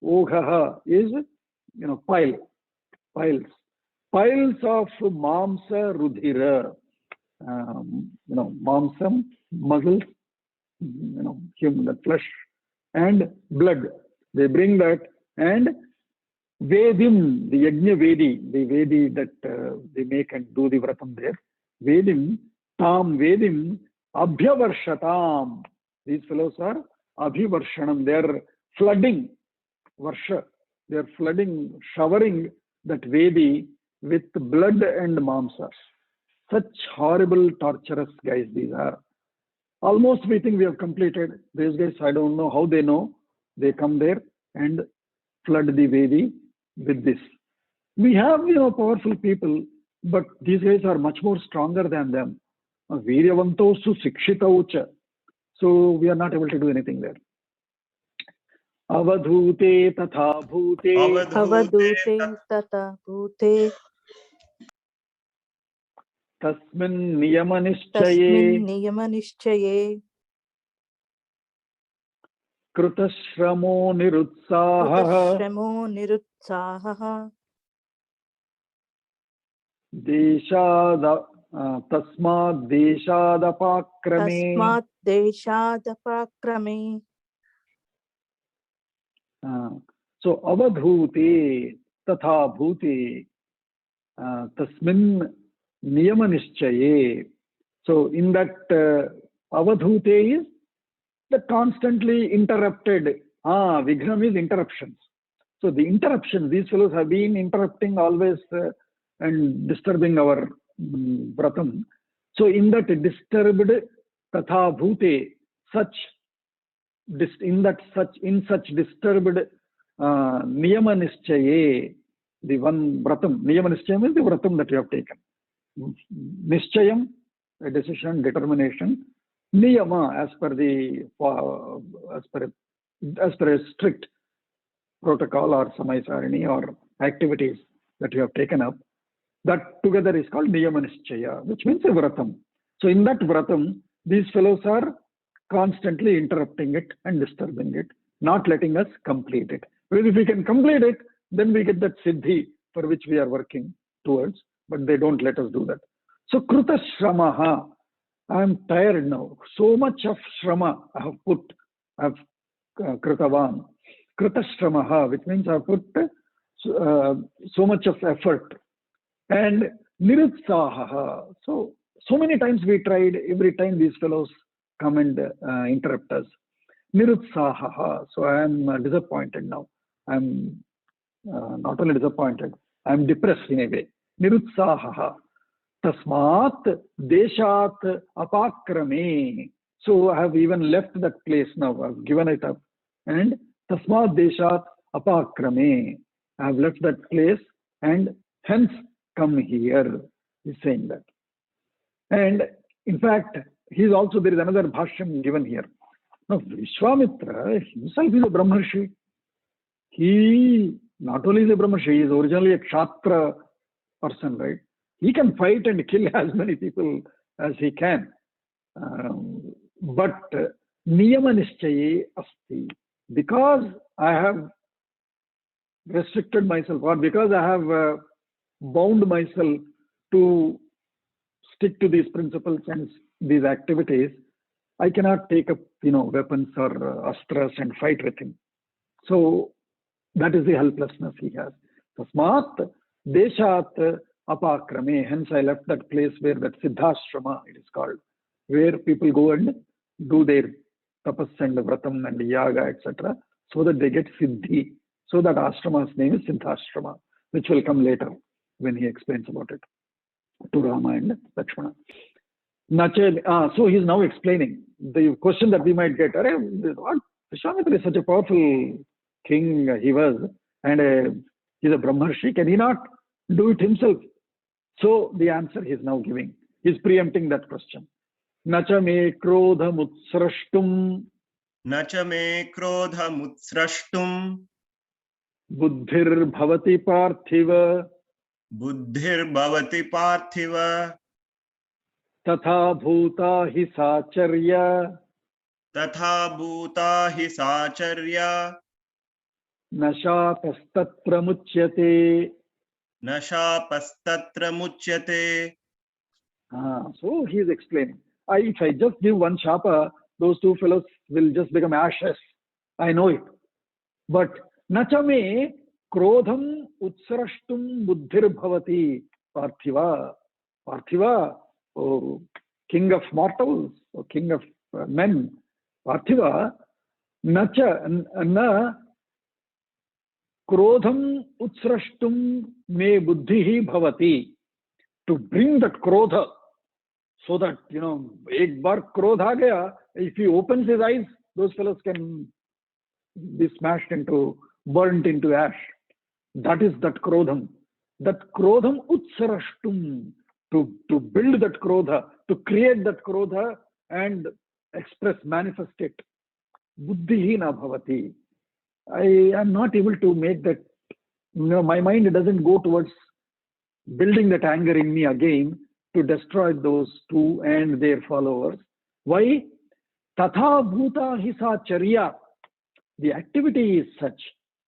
Oghaha is, piles of mamsa rudhira. Mamsam, muscles, human flesh and blood. They bring that, and Vedim, the Yajna Vedi, the Vedi that they make and do the vratam there. Vedim, Tam Vedim, Abhyavarshatam. These fellows are Abhivarshanam. They are flooding, Varsha. They are flooding, showering that Vedi with blood and mamsa. Such horrible, torturous guys these are. Almost we think we have completed. These guys, I don't know how they know. They come there and flood the Vedi with this. We have, powerful people, but these guys are much more stronger than them. Viryavanto susikshitaucha. So we are not able to do anything there. Avadhute tatha bhute. Avadute tata bhute. Tasmin niyamanischaye. Krutashramo nirutsaha. Tasmad deshadapakrame. So avadhute tatha bhute tasmin niyamanischaye. So in that avadhute is the constantly interrupted. Vighna is interruptions. So the interruptions, these fellows have been interrupting always and disturbing our vratam. So in that disturbed tatha bhute, in such disturbed niyamanischaye, the one vratam. Niyama nischayam is the vratam that you have taken. Nischayam, a decision, determination. Niyama, as per a strict protocol or samaisarani or activities that you have taken up, that together is called niyama nischaya, which means a vratam. So in that vratam, these fellows are constantly interrupting it and disturbing it, not letting us complete it. Because if we can complete it, then we get that siddhi for which we are working towards, but they don't let us do that. So kruta shramaha, I am tired now. So much of shrama I have put, I have kritavan. Kruta shramaha, which means I have put so much of effort. And nirutsaha. So many times we tried, every time these fellows come and interrupt us. Nirutsaha. So I am disappointed now. I am not only disappointed, I am depressed in a way. Nirutsaha. Tasmat deshat apakrame. So I have even left that place now. I have given it up. And tasmat deshat apakrame. I have left that place and hence come here. He's saying that. And in fact, there is another bhashyam given here. Now, Vishwamitra himself is a Brahmarshi. He not only is a Brahmarshi, he is originally a Kshatriya person, right? He can fight and kill as many people as he can. But niyama nischaye asti. Because I have restricted myself, or because I have bound myself to stick to these principles and these activities, I cannot take up, weapons or astras and fight with him. So that is the helplessness he has. Tasmat deshat apakrame. Hence I left that place where that siddhashrama, it is called, where people go and do their tapas and vratam and yaga, etc., so that they get siddhi. So that ashrama's name is Siddhashrama, which will come later when he explains about it to Rama and Lakshmana. So he is now explaining the question that we might get. What? Vishwamitra is such a powerful king he was, and he's a Brahmarshi. Can he not do it himself? So the answer he is now giving. He is preempting that question. Nacha me krodha mutsrashtum. Nacha me krodha mutsrashtum. Buddhir bhavati parthiva. Buddhir bhavati parthiva. Tatha bhuta hi sacharya. Tatha bhuta hi sacharya. Nashapastatra muchyate. Nashapastatra muchyate. So he is explaining. If I just give one shapa, those two fellows will just become ashes. I know it. But nachame krodham utsrashtum buddhir bhavati parthiva. Parthiva, oh, king of mortals, or king of men. Parthiva, nacha na krodham utsrashtum me buddhihi bhavati. To bring that krodha, so that, ek bar krodha aa gaya, if he opens his eyes, those fellows can be smashed burnt into ash. That is that krodham. That krodham utsarashtum. To build that krodha, to create that krodha and manifest it. Buddhihi na bhavati. I am not able to make that, my mind doesn't go towards building that anger in me again to destroy those two and their followers. Why? Tatha bhuta hi sacharya. The activity is such,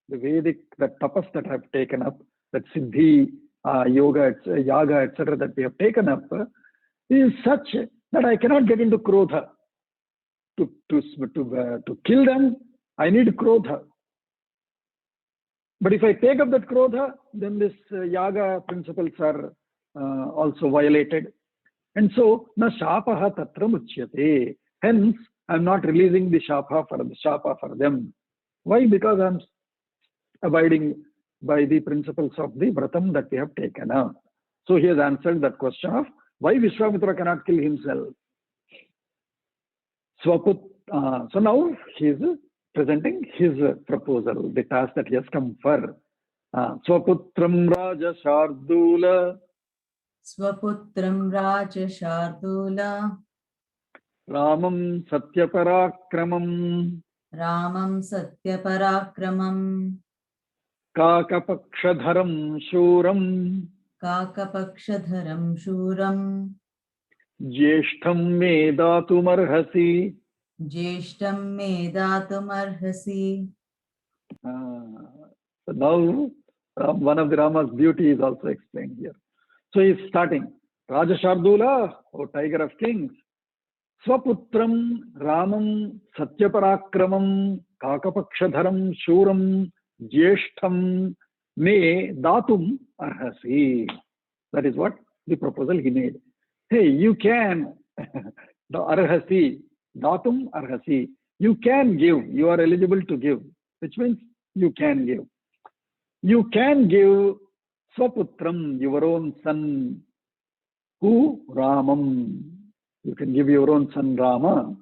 the Vedic, that tapas that I have taken up, that siddhi, yoga, yaga, etc., that we have taken up, is such that I cannot get into krodha. To kill them, I need krodha. But if I take up that krodha, then this yaga principles are also violated. And so, na shapaha tatra muchyate. Hence, I am not releasing the shapa for them. Why? Because I am abiding by the principles of the vratam that we have taken up. So he has answered that question of why Vishwamitra cannot kill himself. So now he is presenting his proposal, the task that he has come for. स्वपुत्रं राजशार्दूल स्वपुत्रं राजशार्दूल रामं सत्यपराक्रमं रामं सत्यपराक्रमं काकपक्षधरं शूरं काकपक्षधरं शूरं ज्येष्ठं मे दातुमर्हसि। ज्येष्ठं मे दातुमर्हसि। So now one of the Rama's beauty is also explained here. So he is starting Raja Shardula, O tiger of kings, Swaputram Ramam Satyparakramam Kakapakshadharam Shuram Jyeshtham Me Datum Arhasi. That is what the proposal he made. Hey, you can the Arhasi, Datum Arhasi. You can give, you are eligible to give, which means you can give. You can give Swaputram, your own son, who Ramam. You can give your own son Rama,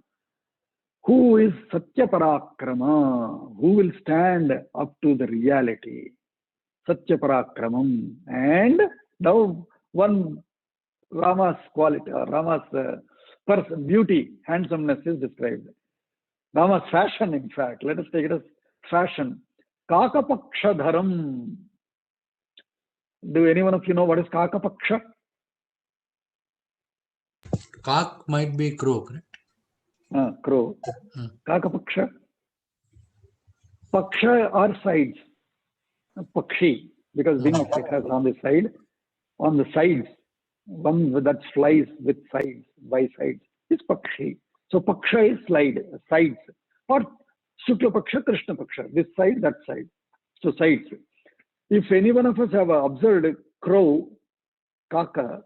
who is Satyaparakrama, who will stand up to the reality. Satyaparakkramam. And now one Rama's quality, or Rama's person, beauty, handsomeness is described. Rama's fashion, in fact, let us take it as fashion. Kakapakshadharam. Do any one of you know what is Kakapaksha? Kak might be crow, correct? Crow. Kakapaksha. Paksha are sides. Pakshi, because wings it has on the side. On the sides, one that flies with sides, by sides, is Pakshi. So Paksha is sides. Or Shukla Paksha, Krishna Paksha. This side, that side. So sides. If any one of us have observed crow, Kaka,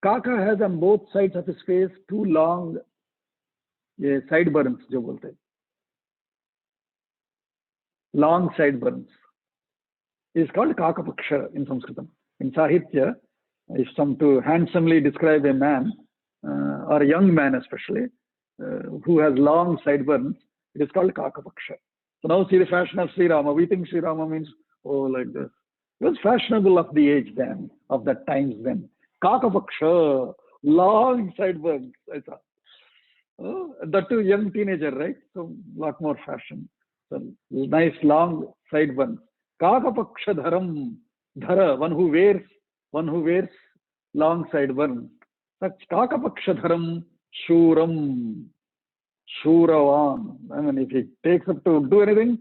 Kaka has on both sides of his face two long sideburns, jo bolte. Long sideburns. It is called Kakapaksha in Sanskritam. In Sahitya, if some to handsomely describe a man, or a young man especially, who has long sideburns, it is called Kakapaksha. So now see the fashion of Sri Rama. We think Sri Rama means, oh, like this. It was fashionable of the age then, of that times then. Kakapaksha, long sideburns. That too, young teenager, right? So lot more fashion. So nice long sideburns. Kakapaksha dharam, dhara, one who wears long sideburns. Such Kakapaksha dharam shuram, shuravan. I mean, if he takes up to do anything,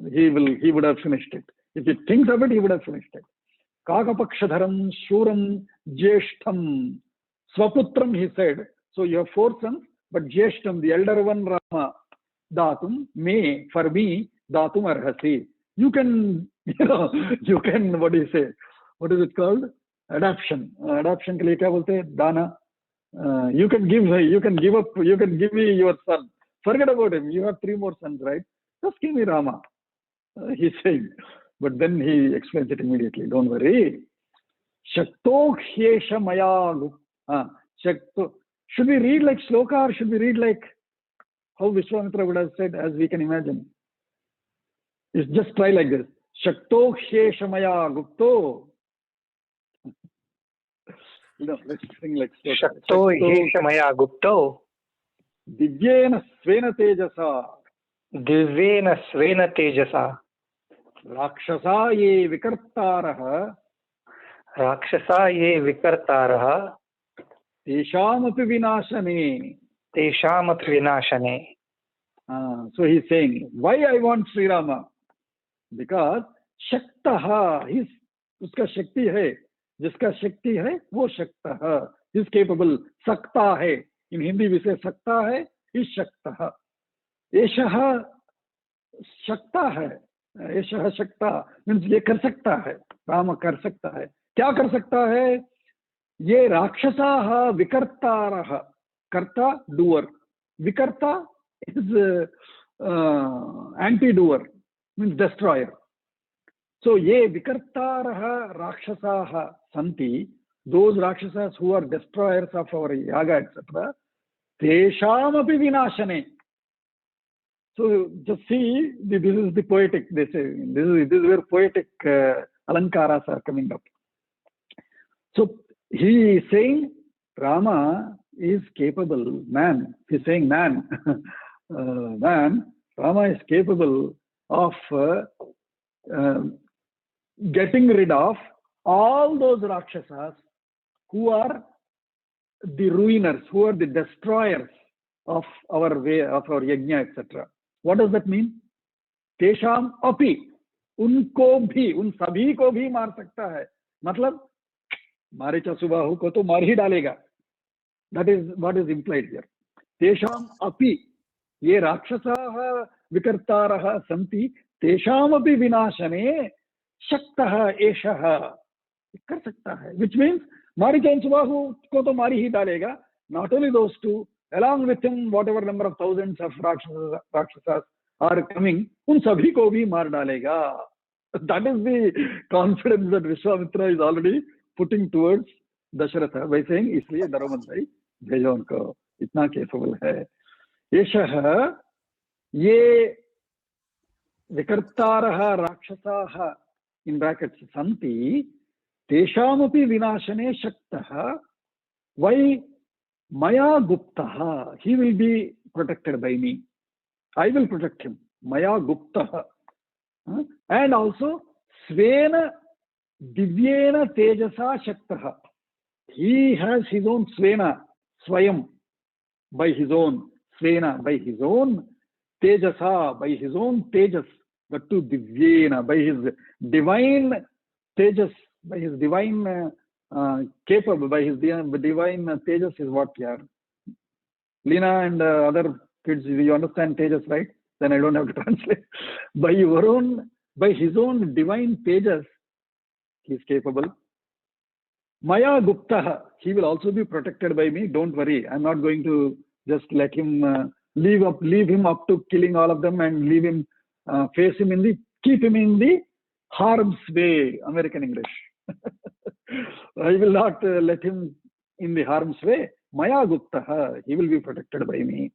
he would have finished it. If he thinks of it, he would have finished it. Kakapakshadharam Shuram Jyeshtham. Swaputram, he said. So you have 4 sons, but Jyeshtham, the elder one, Rama, Datum, me, for me, Datum Arhasi. You can, what do you say? What is it called? Adoption. Adoption ke liye kya bolte? Dana. You can give me your son. Forget about him. You have 3 more sons, right? Just give me Rama. He's saying. But then he explains it immediately. Don't worry. Shakto Hyesha Maya. Shakto. Should we read like Shloka or should we read like how Vishwamitra would have said, as we can imagine? It's just try like this. Shakto Hyesha Maya Gupto. Let's sing like Shloka. Shakto Hyesha Maya Gupto. Divyena Svena Tejasa. Divyena Svena Tejasa. Rakshasa ye vikartaraha. Rakshasa ye vikartaraha. Teshamapi vinashane. Teshamapi vinashane. So he's saying, why I want Sri Rama? Because Shaktaha, uska Shakti hai. Jiska Shakti hai, wo Shaktaha. He's capable. Sakta hai. In Hindi we say Sakta hai, is Shaktaha. Eshaha Shakta hai. Eshaha Shakta means ye kar sakta hai. Rama kar sakta hai. Kya kar sakta hai? Ye Rakshasaha vikartaraha. Karta, doer. Vikarta is anti-doer, means destroyer. So ye vikartaraha Rakshasaha santi. Those Rakshasas who are destroyers of our yaga, etc. Teshamapi vinashane. So just see, this is the poetic, they say. This is where poetic alankaras are coming up. So he is saying Rama is capable, man. He's saying man, man. Rama is capable of getting rid of all those Rakshasas who are the ruiners, who are the destroyers of our way, of our yajna, etc. What does that mean? Tesham api, unko bhi, un sabhi ko bhi maar sakta hai. Matlab, Maricha Subahu ko to mar hi dalega. That is what is implied here. Tesham api, ye Rakshasaha vikartaraha santi, tesham api vinashane shaktaha eshaha. Kar sakta hai. Which means, Maricha and Subahu ko to mar hi dalega. Not only those two, along with him, whatever number of thousands of Rakshasas are coming, un sabhi ko bhi maar dalega. That is the confidence that Vishwamitra is already putting towards Dasharatha by saying, इसलिए डरो मत भाई, भेजो उनको, इतना capable है. एषः ये विकर्तारः राक्षसाः in brackets सन्ति, तेषामपि विनाशने शक्तः. Why? Maya Guptaha, he will be protected by me. I will protect him. Maya Guptaha. And also, Svena Divyena Tejasa Shaktaha. He has his own Svena, Swayam, by his own Svena, by his own Tejasa, by his own Tejas, but to Divyena, by his divine Tejas, by his divine capable, by his divine Tejas is what here. Lina and other kids, you understand Tejas, right? Then I don't have to translate. By his own divine Tejas, he is capable. Maya Gupta, he will also be protected by me. Don't worry. I'm not going to just let him leave him up to killing all of them and leave him, keep him in the harm's way, American English. I will not let him in the harm's way. Maya Gupta, he will be protected by me.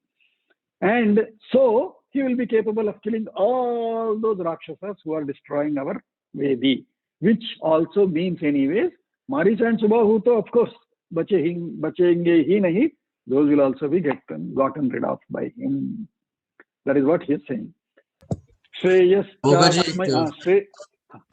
And so, he will be capable of killing all those Rakshasas who are destroying our Vedi. Which also means anyways, Maricha and Subahu to, of course, bachenge hi nahi, those will also be gotten rid of by him. That is what he is saying. I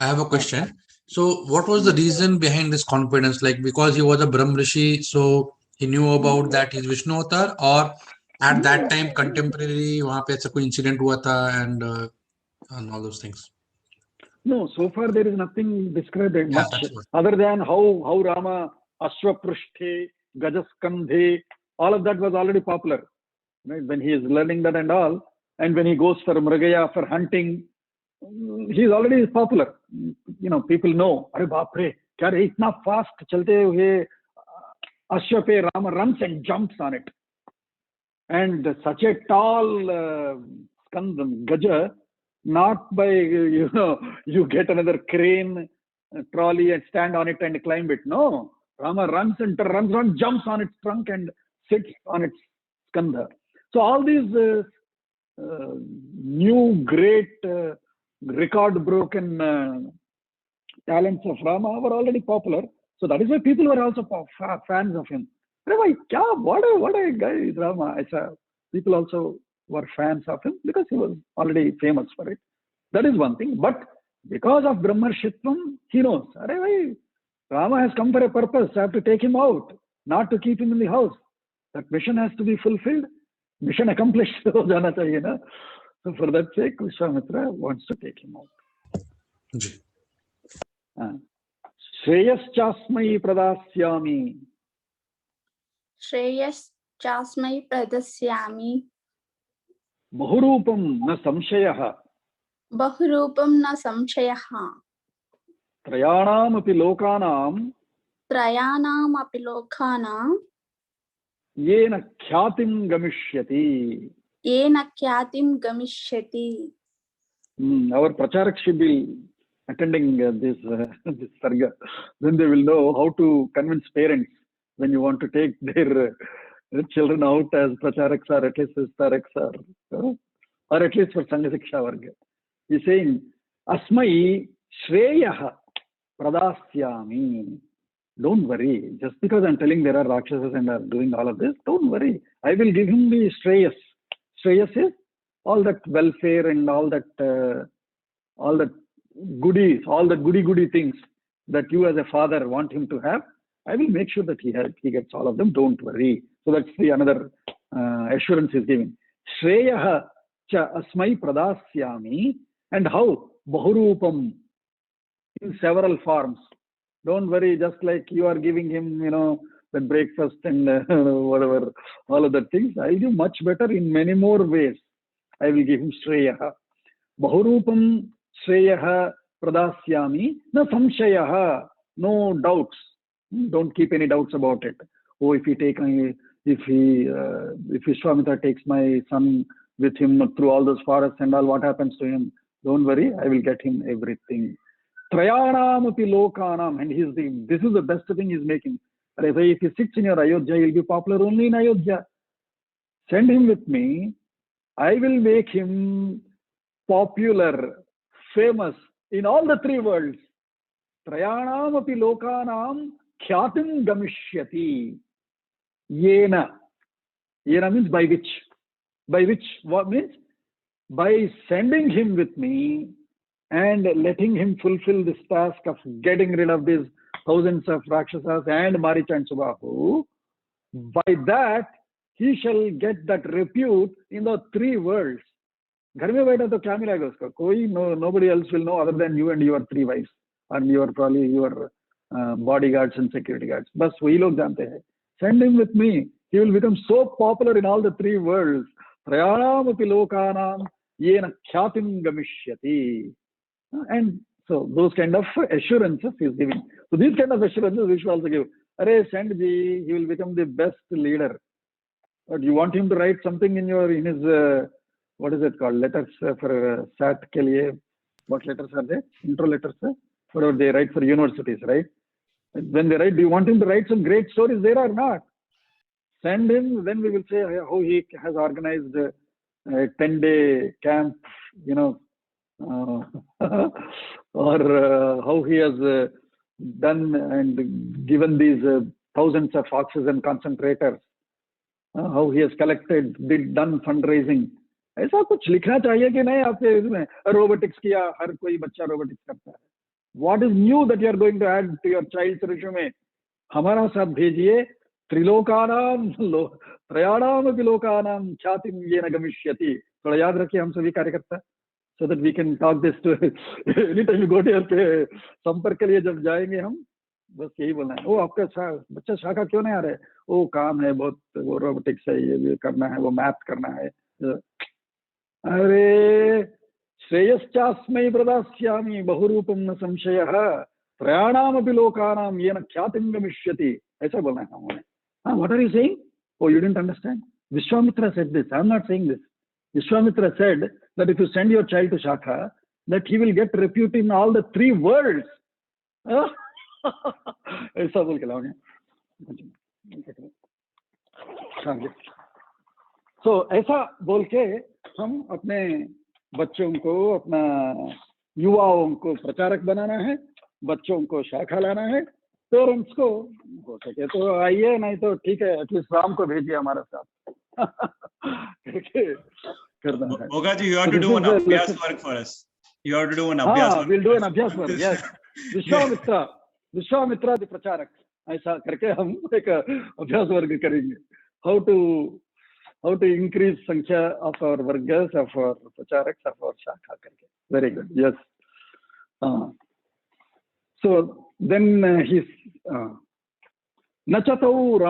have a question. So what was the reason behind this confidence? Like, because he was a Brahmrishi, so he knew about that he's Vishnu Avatar, or at that time contemporary वहाँ पे ऐसा कोई incident हुआ था and all those things? No, so far there is nothing described much other than how Rama Ashwaprishthe, Gajaskandhe, all of that was already popular. Right? When he is learning that and all, and when he goes for Mragaya, for hunting, he is already popular. You know, people know, Arre Bapre, kya re, itna fast chalte hue Ashwa pe Rama runs and jumps on it. And such a tall Skandam, Gaja, not by, you get another crane, trolley and stand on it and climb it. No, Rama runs, jumps on its trunk and sits on its Skandha. So all these new great record-broken talents of Rama were already popular. So that is why people were also fans of him. What a guy is Rama. People also were fans of him because he was already famous for it. That is one thing. But because of Brahmarshitvam, he knows, Rama has come for a purpose. I have to take him out, not to keep him in the house. That mission has to be fulfilled. Mission accomplished. So for that sake, Vishwamitra wants to take him out. Shreyaschasmai pradasyami. Shreyaschasmai pradasyami. Bahurupam na samshayaha. Bahurupam na samshayaha. Trayanam api lokanam. Trayanam api lokanam. Yena khyatim gamishyati. Yena khyatim gamishyati. Our pracharak should be attending this sarga. Then they will know how to convince parents when you want to take their children out as pracharaks or at least staraks or or at least for Sangha Siksha Varga. He's saying, Asmai Shreyah Pradasyami. Don't worry. Just because I'm telling there are Rakshasas and are doing all of this, don't worry. I will give him the Shreyas. Shreyas is all that welfare and all that goodies, all the goody things that you as a father want him to have. I will make sure that he gets all of them. Don't worry. So that's the another assurance he's giving. Shreyaha cha asmai pradasyami. And how? Bahurupam, in several forms. Don't worry, just like you are giving him, the breakfast and whatever, all of the things. I'll give much better in many more ways. I will give him Shreyaha. Bahurupam Shreyaha Pradasyami. Na samshayaha. No doubts. Don't keep any doubts about it. Oh, if Vishwamitra takes my son with him through all those forests and all, what happens to him? Don't worry, I will get him everything. Trayanam api lokanam, and this is the best thing he's making. If he sits in your Ayodhya, he'll be popular only in Ayodhya. Send him with me. I will make him popular, famous in all the three worlds. Trayanam api lokanam khyatim gamishyati. Yena. Yena means by which. By which, what means? By sending him with me and letting him fulfill this task of getting rid of these thousands of Rakshasas and Maricha and Subahu, by that he shall get that repute in the three worlds. घर में बैठा तो क्या मिलेगा उसको? कोई nobody else will know other than you and your three wives and your bodyguards and security guards. बस वही लोग जानते हैं. Send him with me. He will become so popular in all the three worlds. Trayanam api lokanam yena khyatim gamishyati. And so those kind of assurances he is giving. So these kind of assurances we should also give. Arey, send ji, he will become the best leader. But you want him to write something in his what is it called? Letters for SAT ke liye. What letters are they? Intro letters, whatever they write for universities, right? When they write, do you want him to write some great stories there or not? Send him, then we will say how he has organized a 10-day camp, or how he has done and given these thousands of oxygen concentrators, how he has done fundraising. ऐसा कुछ लिखना चाहिए कि नहीं आपके इसमें? Robotics किया, हर कोई बच्चा रोबोटिक्स करता है. What is new that you are going to add to your child's resume? हमारा साथ भेजिए. त्रिलोकानाम त्रयाणाम अपि लोकानाम ख्यातिम येन गमिष्यति. थोड़ा याद रखिए हम सभी कार्यकर्ता, so that we can talk this to anytime you go to your संपर्क के लिए जब जाएंगे हम, बस यही बोलना है. ओ आपका बच्चा शाखा क्यों नहीं आ रहा है? ओ काम है बहुत, वो रोबोटिक्स है, ये करना है, वो मैथ करना है. अरे श्रेयश्चास्मै प्रदास्यामि बहुरूपम न संशयः त्रयाणामपि लोकानां येन ख्यातिं गमिष्यति. ऐसा बोलना है हमें. What are you saying? Oh, you didn't understand? Vishwamitra said this. I am not saying this. Vishwamitra said that if you send your child to Shakha, that he will get repute in all the three worlds. ऐसा बोल के लाओगे. So ऐसा बोल के हम अपने बच्चों को, अपना युवाओं को प्रचारक बनाना है, बच्चों को शाखा लाना है, पेरेंट्स को हो सके तो आइए, नहीं तो ठीक है एटलीस्ट राम को भेजिए हमारे साथ. करना है. Bhoga ji, you have to do an abhyas work for us. You have to do an abhyas work. We'll do an abhyas work. Yes. Vishwamitra the प्रचारक, ऐसा करके हम एक अभ्यास वर्ग करेंगे. How to increase संख्या of our वर्गस, of our प्रचारक, of our शाखा करके. Very good. Yes. So then he's Nachato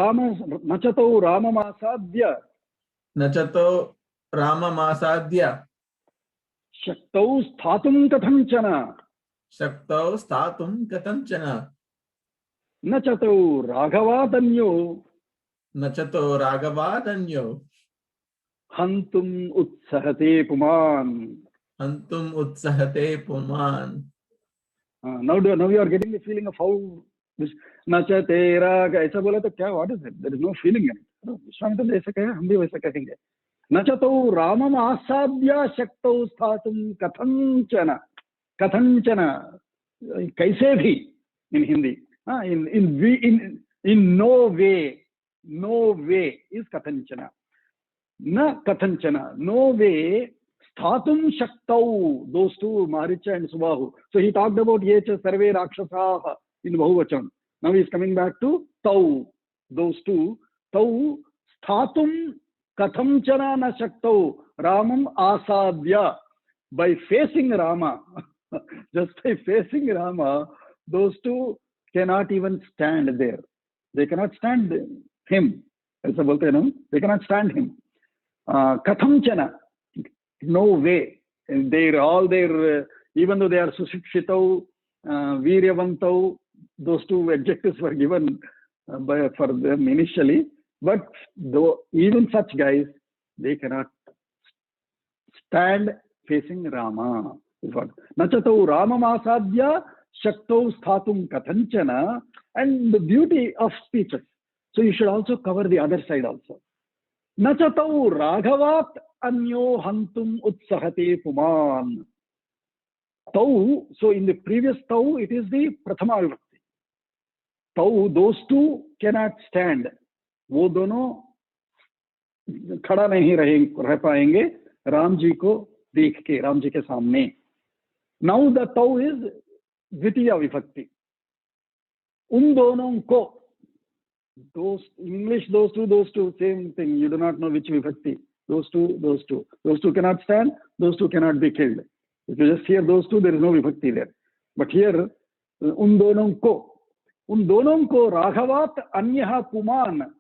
Ramamasadya Shaktau Sthatum Katanchana Nachato Raghavadanyo Hantum Utsahate Puman. Now you are getting the feeling of how this Nachate Raga, ऐसा बोला तो क्या, what is it? There is no feeling in it. Vishwamitra ऐसा कहे, हम भी वैसा कहेंगे. न च तौ रामम् आसाद्य शक्तौ स्थातुं कथंचन कथंचन कैसे भी in Hindi in no way is katanchana na katanchana no way sthatum shaktau those two Maricha and Subahu. So he talked about yecha sarve rakshasaha in Bahuvachan. Now he is coming back to tau, those two. Tau sthatum katanchana na shaktau Ramam asadya, by facing Rama. Just by facing Rama, those two cannot even stand there. They cannot stand him. They cannot stand him. Kathamchana, no way. They're all there, even though they are Sushikshitau, Viryavantau, those two adjectives were given for them initially. But though even such guys, they cannot stand facing Rama. Nachatau Ramamasadya Shaktau Sthatum Kathanchana. And the beauty of speeches. So you should also cover the other side also. Nachatau Raghavat Anyo Hantum Utsahate Puman. Tau, so in the previous Tau, it is the Prathama Vibhakti. Tau, those two cannot stand. वो दोनों खड़ा नहीं रह पाएंगे राम जी को देख के, राम जी के सामने. Now the Tau is Dvitiya Vibhakti. उन दोनों को, those in English, those two, same thing. You do not know which vibhakti. Those two cannot stand. Those two cannot be killed. If you just hear those two, there is no vibhakti there. But here, उन दोनों को Raghavat Anyaha Puman.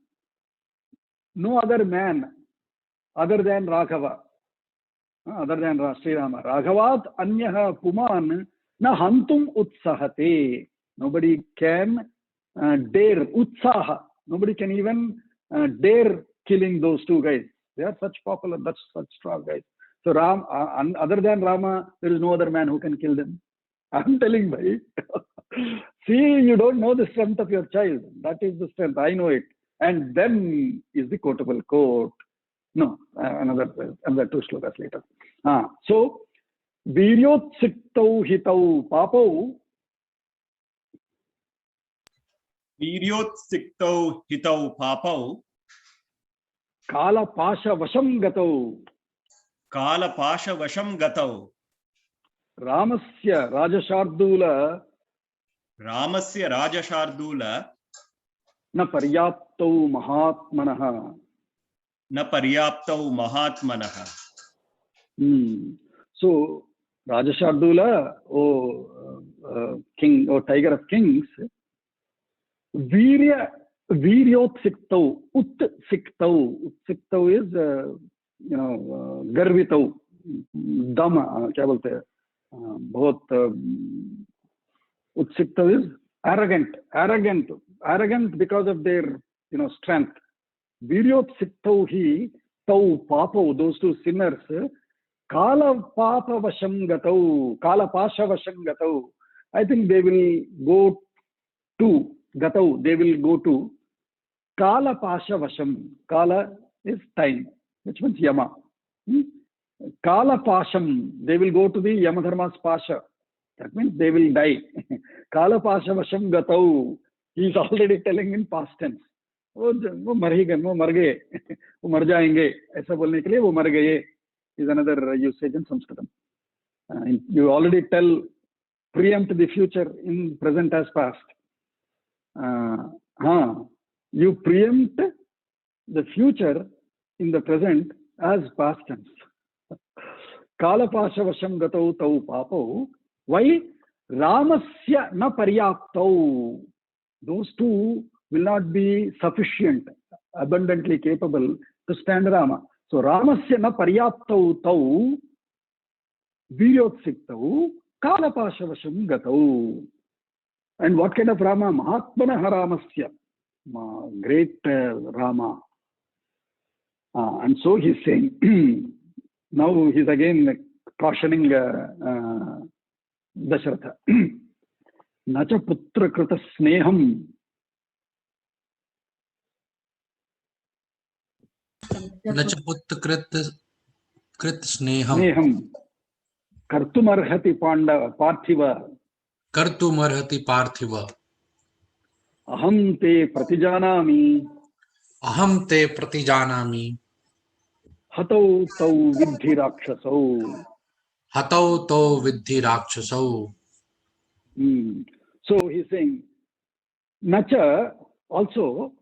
No other man other than Raghava, other than Sri Rama. Raghavat Anyaha Puman na Hantum Utsahate. Nobody can dare Utsaha. Nobody can even dare killing those two guys. They are such popular, such strong guys. So Ram, other than Rama, there is no other man who can kill them. I'm telling bhai. See, you don't know the strength of your child. That is the strength. I know it. And then is the quotable quote. No, another two shlokas later. So, Viryot Siktau Hitau Papau. Viryot Siktau Hitau Papau. Kala Pasha Vasham Gatau. Kala Pasha Vasham Gatau. Ramasya Rajashardula. Ramasya Rajashardula. Na Paryaptau Mahatmanaha. Na Paryaptau Mahatmanaha. So, Rajashardula, king or tiger of kings, Viryot Siktau, Ut Siktau. Ut Siktau is, Garvitau, Dama, क्या बोलते हैं, बहुत Ut Siktau is arrogant because of their, strength. Viryot Siktau hi, Tau Papau, those two sinners, Kala Papa Vasham Gatau, Kala Pasha Vasham Gatau. I think they will go to Gatau, they will go to Kala Pasha Vasham. Kala is time, which means Yama. Kala Pasham, they will go to the Yamadharma's Pasha. That means they will die. Kala Pasha Vasham Gatau. He is already telling in past tense. वो मर ही गए, वो मर गए, वो मर जाएंगे, ऐसा बोलने के लिए वो मर गए is another usage in Sanskritam. You already preempt the future in present as past. You preempt the future in the present as past tense. Kala Pasha Vasham Gatau Tau Papau. Why? Ramasya na Paryaptau. Those two will not be sufficient, abundantly capable to stand Rama. So Ramasya na Paryaptau Tau Viryot Siktau Kala Pasha Vasham Gatau. And what kind of Rama? Mahatmanaha Ramasya. Great Rama. And so he's saying, now he's again cautioning Dasharatha. Nacha putra krita sneham. न च पुत्रकृत स्नेहम स्नेहं कर्तुमर्हति पार्थिव कर्तुमर्हति पार्थिव अहं ते प्रतिजानामि अहं ते प्रतिजानामि हतौ तौ विद्धि राक्षसौ. हतौ तो विद्धि राक्षसौ. So he's saying, nacha also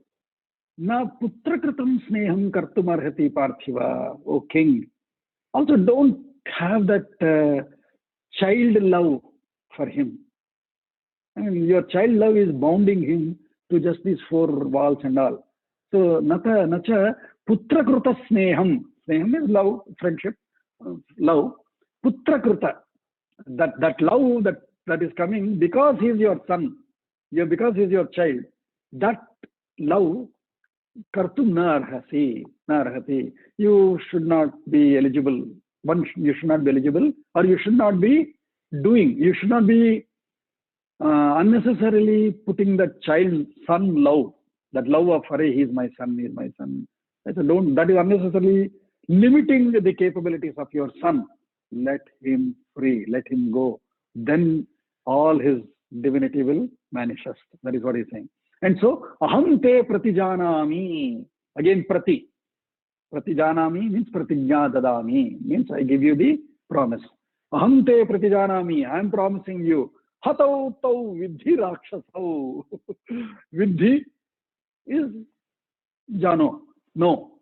na putrakritam sneham kartumarhati parthiva, O king. Also don't have that child love for him. I mean, your child love is bounding him to just these four walls and all. So nacha putrakruta sneham. Sneham is love, friendship, love. Putrakruta, that love that is coming because he is your son, because he is your child. That love, kartum na arhati. You should not be eligible. You should not be eligible, or you should not be doing. You should not be unnecessarily putting that child son love, that love of Hare, he is my son, he is my son. That is unnecessarily limiting the capabilities of your son. Let him free, let him go. Then all his divinity will manifest. That is what he is saying. And so, aham te pratijanami. Again, Pratijanami means pratigna dadami. Means I give you the promise. Aham te pratijanami. I am promising you. Hatau tau vidhi rakshasau. Vidhi is jano. No.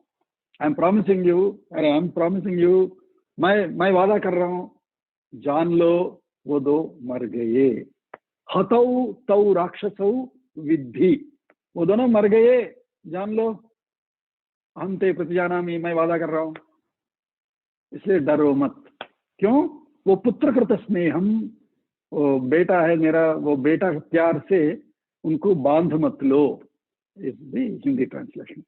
I am promising you. मैं वादा कर रहा हूं, जान लो वो दो मर गए. हतौ तौ राक्षसौ विद्धि, वो दोनों मर गए, जान लो. हम ते प्रतिजानामि, मैं वादा कर रहा हूं. इसलिए डरो मत. क्यों? वो पुत्रकृत स्नेहम, वो बेटा है मेरा, वो बेटा प्यार से उनको बांध मत लो. Is the Hindi translation.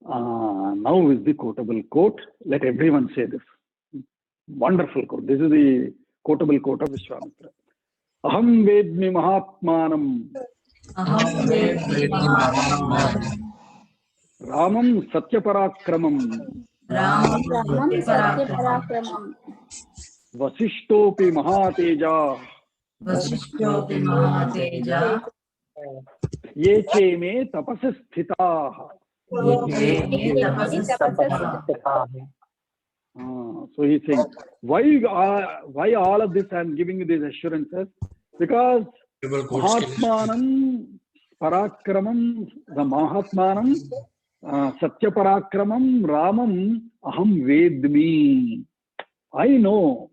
Now is the quotable quote. Let everyone say this. Wonderful quote. This is the quotable quote of Vishwamitra. Aham vedmi mahatmanam. Ramam satyaparakramam. Vasishtopi mahateja. Ye che me tapasya sthitaah. So he's saying, why all of this I am giving you these assurances? Because Mahatmanam Parakramam, the Mahatmanam Satya Parakramam Ramam Aham Vedmi. I know.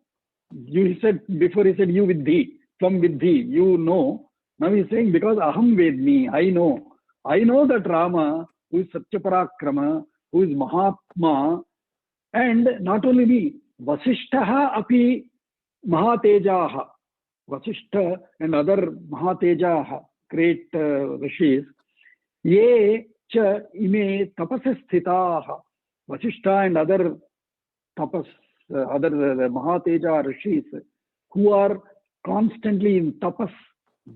You said before, he said you Vidhi, from Vidhi, you know. Now he's saying because Aham Vedmi, I know. I know that Rama, who is Satya Parakrama, who is Mahatma, and not only me, Vasishtaha api Mahatejaha. Vasishtha and other Mahatejaha, great rishis, ye cha ime tapasya sthitaha. Vasishtha and other tapas, other Mahateja rishis, who are constantly in tapas,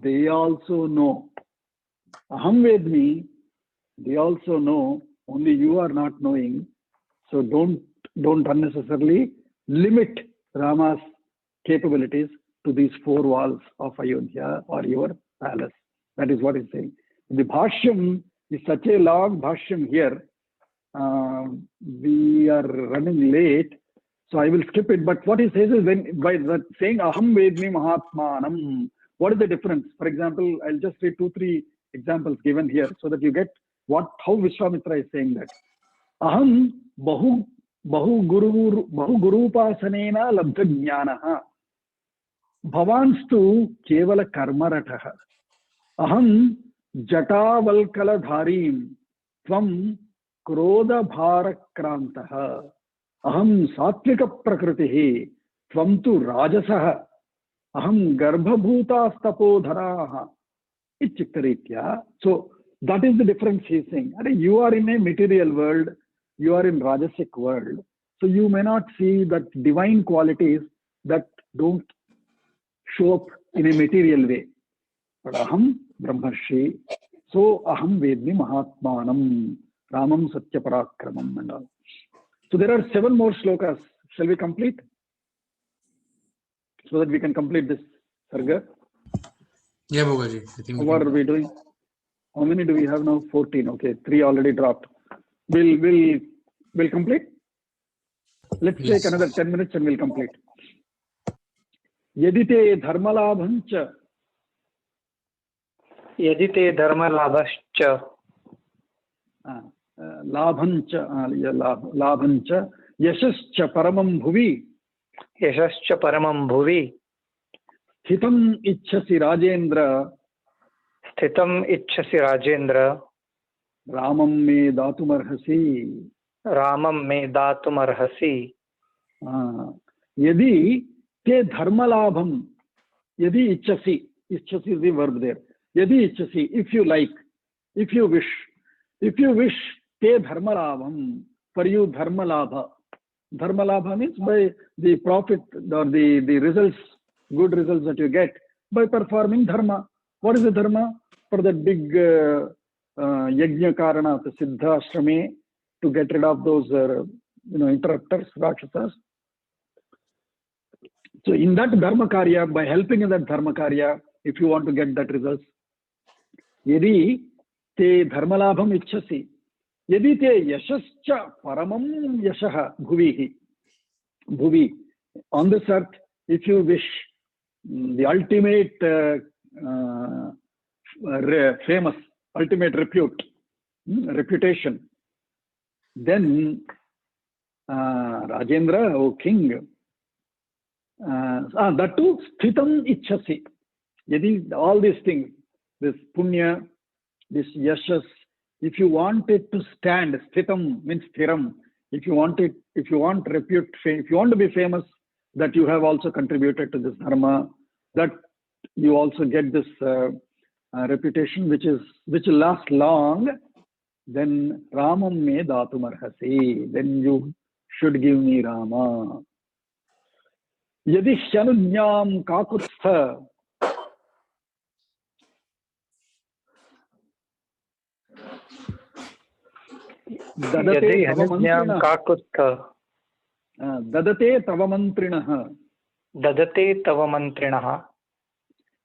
they also know. Aham Vedmi, they also know, only you are not knowing. So don't unnecessarily limit Rama's capabilities to these four walls of Ayodhya or your palace. That is what he's saying. The Bhashyam is such a long Bhashyam here. We are running late, so I will skip it. But what he says is, by saying Aham Vedmi Mahatmanam, what is the difference? For example, I'll just read 2-3 examples given here so that you get how Vishwamitra is saying that. Aham bahu gurupasanena labdha jnanaha bhavanstu kevala karmarataha aham jatavalkala dharim tvam krodha bharakrantaha aham satvika prakritihi tvam tu rajasaha aham garbhabhutastapodharaha ichiktaritya. So that is the difference he is saying. You are in a material world, you are in Rajasic world, so you may not see that divine qualities that don't show up in a material way. But aham brahmarshi, so aham vedmi mahatmanam. Ramam Satya Parakramam and all. So there are 7 more shlokas. Shall we complete? So that we can complete this sarga. Yeah, Bhogaji. I think What are we doing? How many do we have now? 14. Okay, 3 already dropped. We'll complete. Let's Yes. take another 10 minutes and we'll complete. Yadite dharmalabhancha. यदिते धर्मलाभश्च लाभंच यशश्च परमं भुवि यशश्च परमं भुवि स्थितम् इच्छसि राजेन्द्र रामं मे दातुमर्हसि यदि ते धर्मलाभं यदि इच्छसि is the verb there. Yadi ichasi, if you like, if you wish te dharmalabham, for you dharmalabha. Dharmalabha means by the profit or the results, good results that you get by performing dharma. What is the dharma? For that big yajna karana, the siddha ashrame, to get rid of those interrupters, rakshasas. So in that dharma karya, by helping in that dharma karya, if you want to get that results, yadi te dharmalabham ichhasi, yadi te yashascha paramam yashaha bhuvi, on this earth, if you wish the ultimate famous, ultimate reputation, then Rajendra, O king, that too sthitam ichhasi. Yadi all these things, this punya, this yashas, if you want it to stand, sthitam means thiram. If you want repute, if you want to be famous, that you have also contributed to this dharma, that you also get this reputation which will last long, then Ramam me datumarhasi, then you should give me Rama. Yadi shanunyam kakutstha, dadate tava mantrinah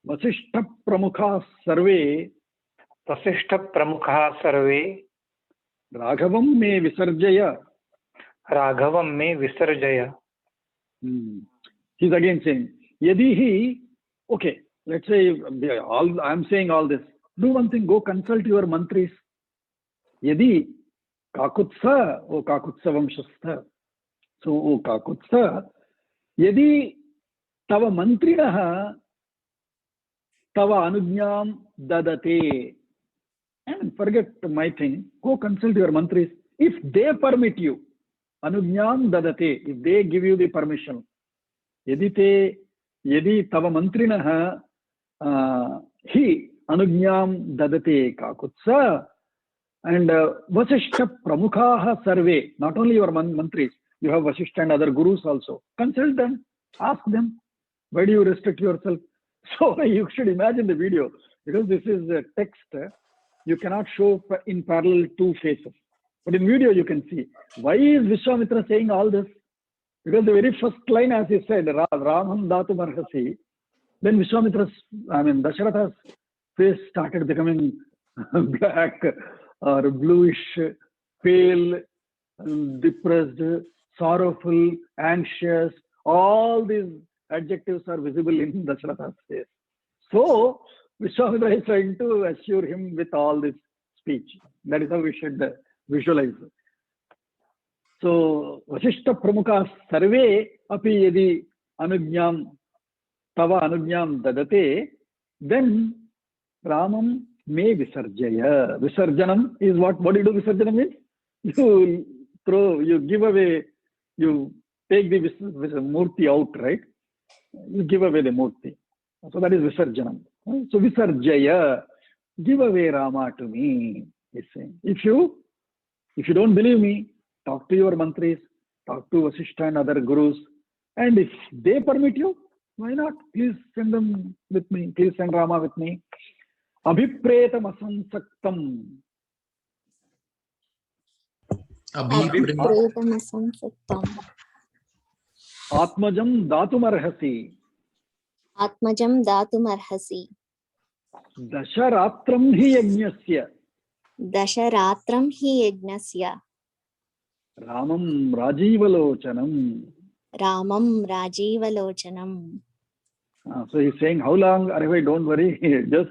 vasishtha pramukha sarve raghavam me visarjaya. He's again saying, yadi he, okay, let's say I'm saying all this. Do one thing, go consult your mantris. Yadi kakutsa, O kakutsa vamshastha. So, O kakutsa, yadi tava mantrinaha tava anujñam dadate. And forget my thing, go consult your mantris. If they permit you, anujñam dadate, if they give you the permission, yadi tava mantrinaha hi anujñam dadate kakutsa, and Vasishtha Pramukhaha Sarve, not only your mantris, you have Vasishtha and other gurus also. Consult them, ask them, why do you restrict yourself? So you should imagine the video, because this is a text, you cannot show in parallel 2 faces. But in video you can see. Why is Vishwamitra saying all this? Because the very first line, as he said, Ramam Datu Marhasi, then Dasharatha's face started becoming black or bluish, pale, depressed, sorrowful, anxious. All these adjectives are visible in Dasharatha's face. So Vishwamitra is trying to assure him with all this speech. That is how we should visualize. So Vasishtha Pramukha Sarve api yadi anujñam tava anujñam dadate, then Ramam me visarjaya. Visarjanam is what do you do? Visarjanam means you give away, you take the murti out, right? You give away the murti. So that is visarjanam. So visarjaya, give away Rama to me, he's saying. If you don't believe me, talk to your mantris, talk to Vasishtha and other gurus, and if they permit you, why not? Please send them with me. Please send Rama with me. Abhipretam asansaktam. अभिप्रेतमसंसक्तम् आत्मजं दातुमर्हसि आत्मजं दातुमर्हसि दशरात्रं हि यज्ञस्य दशरात्रं हि यज्ञस्य रामं राजीवलोचनम्. रामं राजीवलोचनम्. So he's saying, how long? Arey, don't worry. Just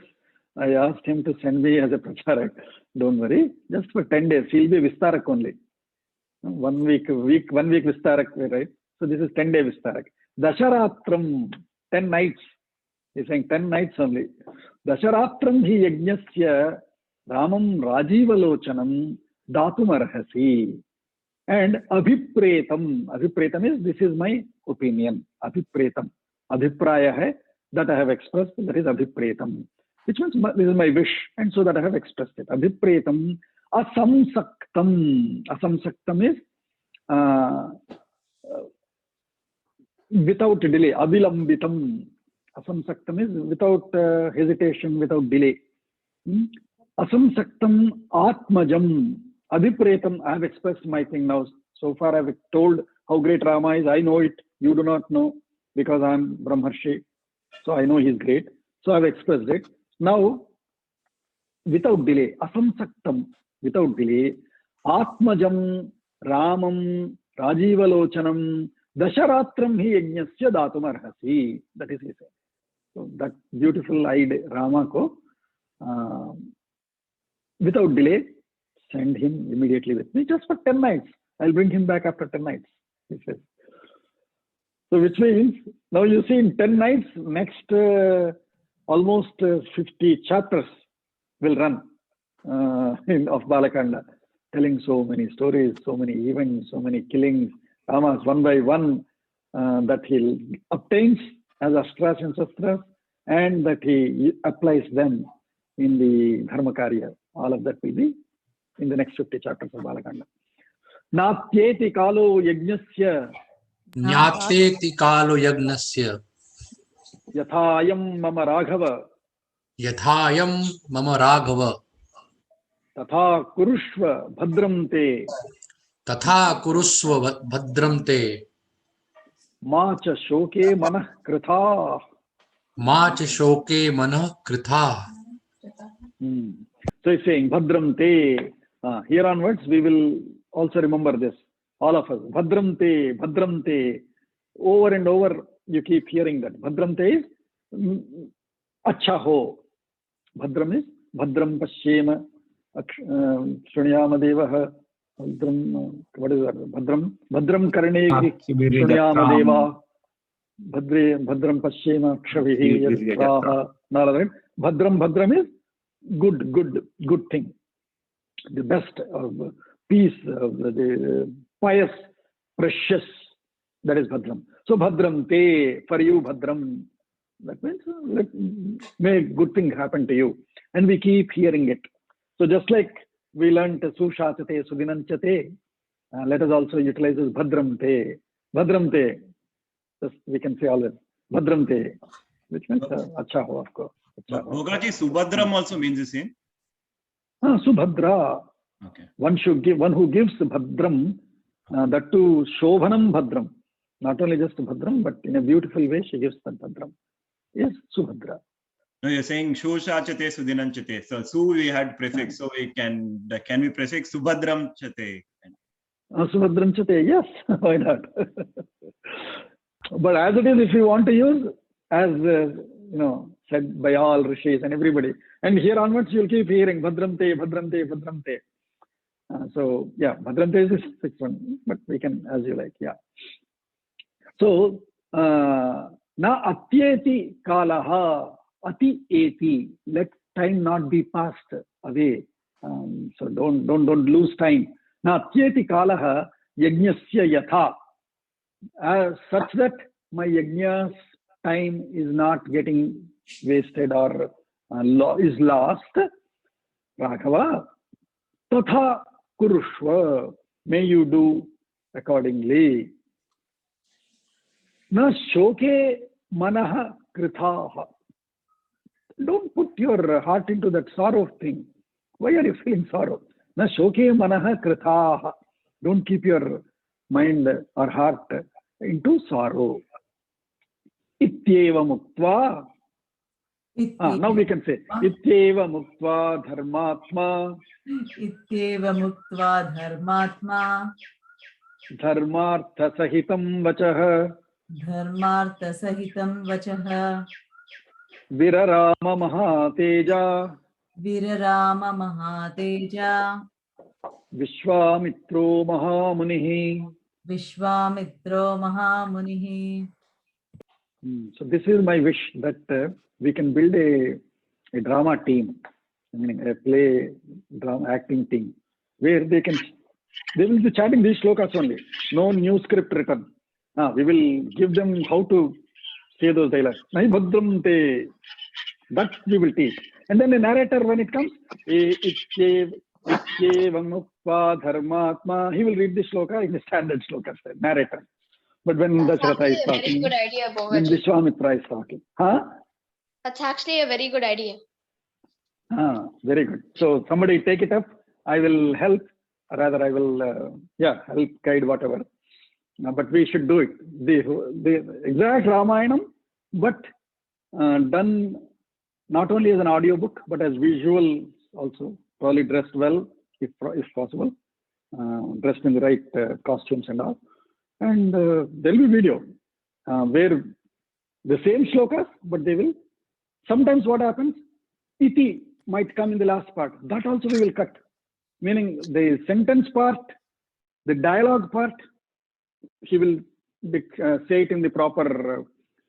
I asked him to send me as a pracharak. Don't worry. Just for 10 days. He'll be Vistarak only. 1 week Vistarak, right? So this is 10-day Vistarak. Dasharatram, 10 nights. He's saying 10 nights only. Dasharatram hi yajnasya ramam rajivalochanam datum arhasi. And abhipretam. Abhipretam is, this is my opinion. Abhipretam. Abhipraya hai, that I have expressed, that is abhipretam. Which means this is my wish, and so that I have expressed it. Abhipretam asamsaktam. Asamsaktam is without delay. Avilambitam. Asamsaktam is without hesitation, without delay. Asamsaktam atmajam. Abhipretam, I have expressed my thing now. So far I have told how great Rama is. I know it. You do not know, because I am Brahmarshi. So I know he is great. So I have expressed it. Now, without delay, asamsaktam, without delay, atmajam, ramam, rajivalochanam, dasharatram hi yajnasya datum arhasi. That is he saying. So that beautiful idea, Rama ko, without delay, send him immediately with me, just for 10 nights. I'll bring him back after 10 nights, he says. So which means, now you see in 10 nights, next almost 50 chapters will run of Balakanda, telling so many stories, so many events, so many killings, Ramas one by one that he obtains as astras and shastras, and that he applies them in the Dharmakarya. All of that will be in the next 50 chapters of Balakanda. Natyeti kalo yajnasya Jnateti kalo yagnasya yathayam mama raghava yathayam mama raghava tatha kurushva bhadram te tatha kurusva bhadram te ma cha shoke manah kritha. ma cha shoke manah kritha. So he's saying bhadram te. Here onwards we will also remember this, all of us. Bhadram te, bhadram te. Over and over you keep hearing that. Bhadram te is acha ho. Bhadram is bhadram pashyema shunyama devaha. Bhadram, what is that? Bhadram karne shunyama deva. Bhadram pashyema kshavihi yastraha. Bhadram is good thing. The best of peace, of the pious, precious. That is Bhadram. So Bhadram te, for you Bhadram. That means may good thing happen to you. And we keep hearing it. So just like we learned Sushachate, Sudinanchate, let us also utilize this Bhadram te. Bhadram te. Just we can say always Bhadram te, which means acha ho, of course. Bhogaji, Subhadram also means the same? Subhadra. Okay. One who gives Bhadram, that too Shobhanam Bhadram. Not only just Bhadram, but in a beautiful way she gives that Bhadram. Yes, Subhadra. No, you're saying Shushachate Sudinanchate. So Su we had prefix, so we can we prefix Subhadram Chate? Subhadram Chate, yes, why not? But as it is, if you want to use, as said by all rishis and everybody, and here onwards you'll keep hearing Bhadram te, Bhadram te, Bhadram te. So yeah, Bhadram te is this fixed one, but we can as you like, yeah. So na atyeti kalaha ati eti. Let time not be passed away. So don't lose time. Na atyeti kalaha yajnasya yatha. Such that my yajna's time is not getting wasted or is lost. Raghava, tatha kurushva. May you do accordingly. Na shoke manaha krithaha. Don't put your heart into that sorrow thing. Why are you feeling sorrow? Na shoke manaha krithaha. Don't keep your mind or heart into sorrow. Ityeva muktva. Now we can say Ityeva muktva dharmatma. Ityeva muktva dharmatma. Dharmartha sahitam vachah. Dharmartha sahitam vachah. Virarama mahateja. Virarama mahateja. Vishwamitro mahamunihi. Vishwamitro mahamunihi. So this is my wish, that we can build a drama team, meaning a play drama acting team, where they will be chatting these shlokas only. No new script written. We will give them how to say those dialogues. Nahi bhadram te. That we will teach. And then the narrator, when it comes, Ityevam mukva dharmatma, he will read the shloka in the standard shloka style, narrator. But when Dasharatha is Very talking, good idea, when Bhogaji. Vishwamitra is talking. That's actually a very good idea. Very good. So somebody take it up. I will help. Rather, I will help guide whatever. But we should do it. The exact Ramayanam, but done not only as an audio book, but as visual also. Probably dressed well, if possible. Dressed in the right costumes and all. And there will be video where the same shlokas, but they will. Sometimes what happens, iti might come in the last part. That also we will cut. Meaning the sentence part, the dialogue part, he will say it in the proper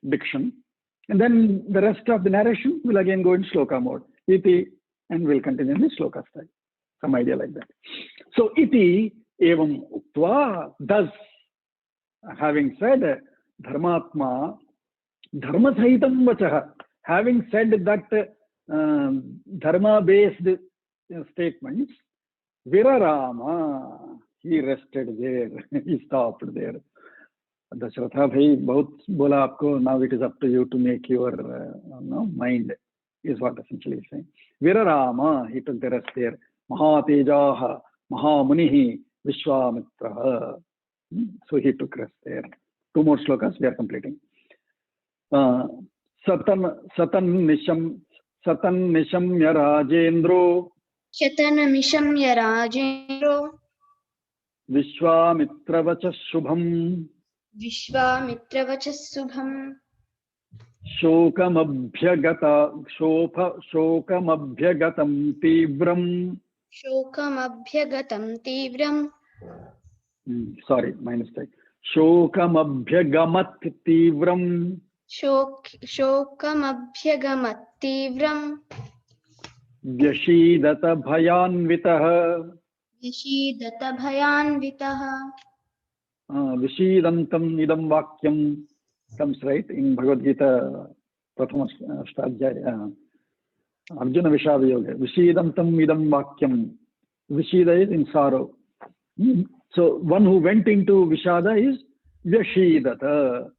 diction. And then the rest of the narration will again go in shloka mode. Iti, and we'll continue in the shloka style. Some idea like that. So iti evam uktva, thus, having said dharmatma, dharma sahitam vachah, having said that dharma based statements, virarama, he rested there, he stopped there. Dasharatha bhai, bahut bola aapko, now it is up to you to make your mind, is what essentially is saying. Virarama, he took the rest there. Mahatejaha, mahamunihi, Vishwamitra. So he took rest there. Two more shlokas we are completing. Satan nishamya rajendro. Shatanamishamya Rajendro. Vishwamitra vachas shubham. Vishwamitra Subham. Shokamabhyagatam tivram. Shokamabhyagatam Tivram. Sorry, my mistake. Shokamabhyagamat tivram. Shokamabhyagamat Tivram. Vyashidata bhayanvitaha. Yashidata Bhayanvitaha. Vishidantam idam vakyam comes right in Bhagavad Gita, Prathama Ashtadhyaya. Arjuna Vishada Yoga. Vishidantam idam vakyam. Vishida is in sorrow. So one who went into Vishada is Vyashidata.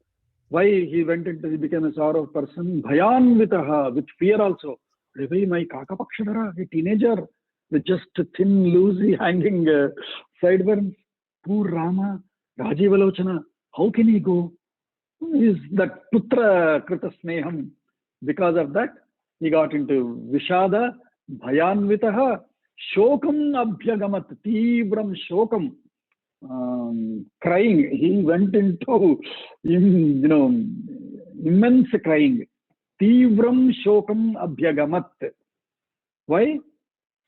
Why he went into, he became a sorrow person? Bhayanvitaha, with fear also. My Kakapakshadara, a teenager with just thin, loosely hanging sideburns. Poor Rama, Rajivalochana, how can he go? Is that Putra Krita Sneham? Because of that, he got into Vishada, Bhayanvitaha, Shokam Abhyagamat, Tivram Shokam, crying. He went into, immense crying. Tivram Shokam Abhyagamat. Why?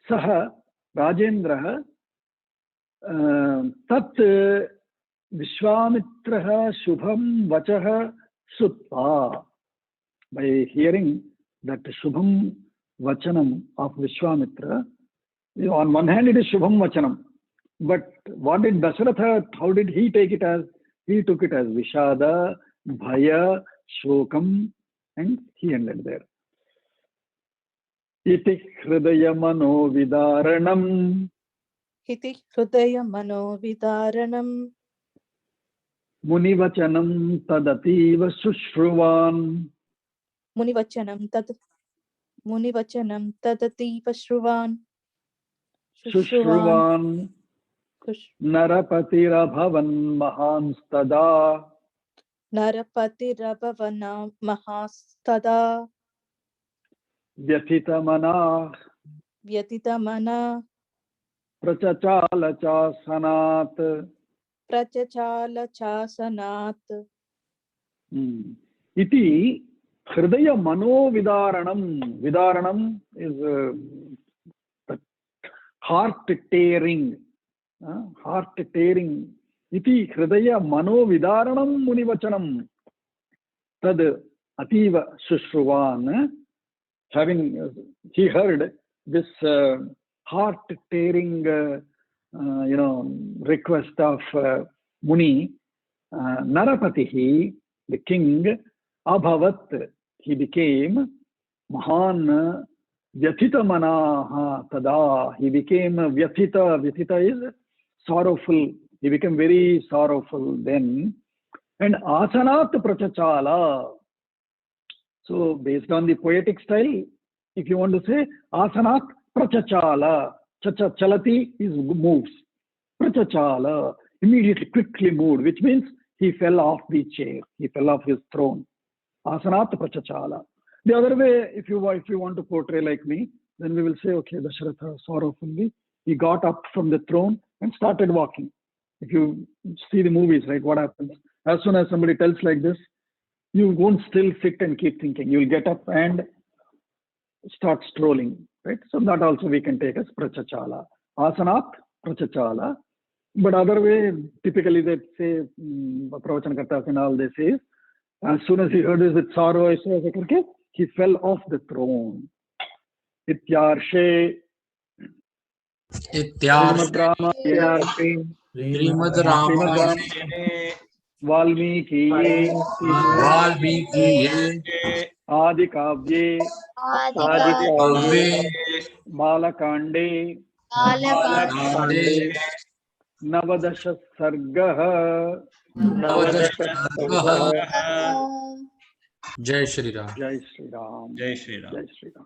Saha Rajendraha Tat Vishwamitraha Shubham Vachaha Sutva. By hearing that Shubham Vachanam of Vishwamitra, on one hand it is Shubham Vachanam, but what did Dasharatha, how did he take it as? He took it as Vishada, Bhaya, Shokam, and he ended there. Iti Hridaya Mano Vidaranam. Iti Hridaya Mano Vidaranam. Munivachanam Tadativa Sushruvan. Munivachanam Tadativa Shruvan. Sushruvan. खुश नरपतिरभवन् महांस्तदा नरपतिरभवन महास्तदा व्यथितमनाः व्यतितमना प्रचचाल चासनात्। प्रचचाल चासनात् इति हृदय मनोविदारणं विदारणं is heart tearing इति हृदय मनोविदारणं मुनिवचनं तद अतीव शुश्रुवान् having he heard this heart tearing request of Muni. Narapatihi, the king, abhavat, he became mahan vyathitamanaha tada, he became vyathita is sorrowful, he became very sorrowful then. And asanat prachachala, so based on the poetic style, if you want to say asanat prachachala, chalati is moves, prachachala immediately quickly moved, which means he fell off the chair, he fell off his throne. Asanat prachachala. The other way, if you want to portray like me, then we will say, okay, Dasharatha sorrowfully he got up from the throne and started walking. If you see the movies, right, what happens as soon as somebody tells like this, you won't still sit and keep thinking, you'll get up and start strolling, right? So that also we can take as prachachala, asanat prachachala. But other way, typically they say, pravachankartas and all, they say, as soon as he heard this with sorrow, he fell off the throne. Ityarshe Srimad Ramayane Valmikiye Adi Kavye Balakande Navadasha Sargaha. Jai Shri Ram. Jai Shri Ram. Jai Shri Ram. Jai Shri Ram.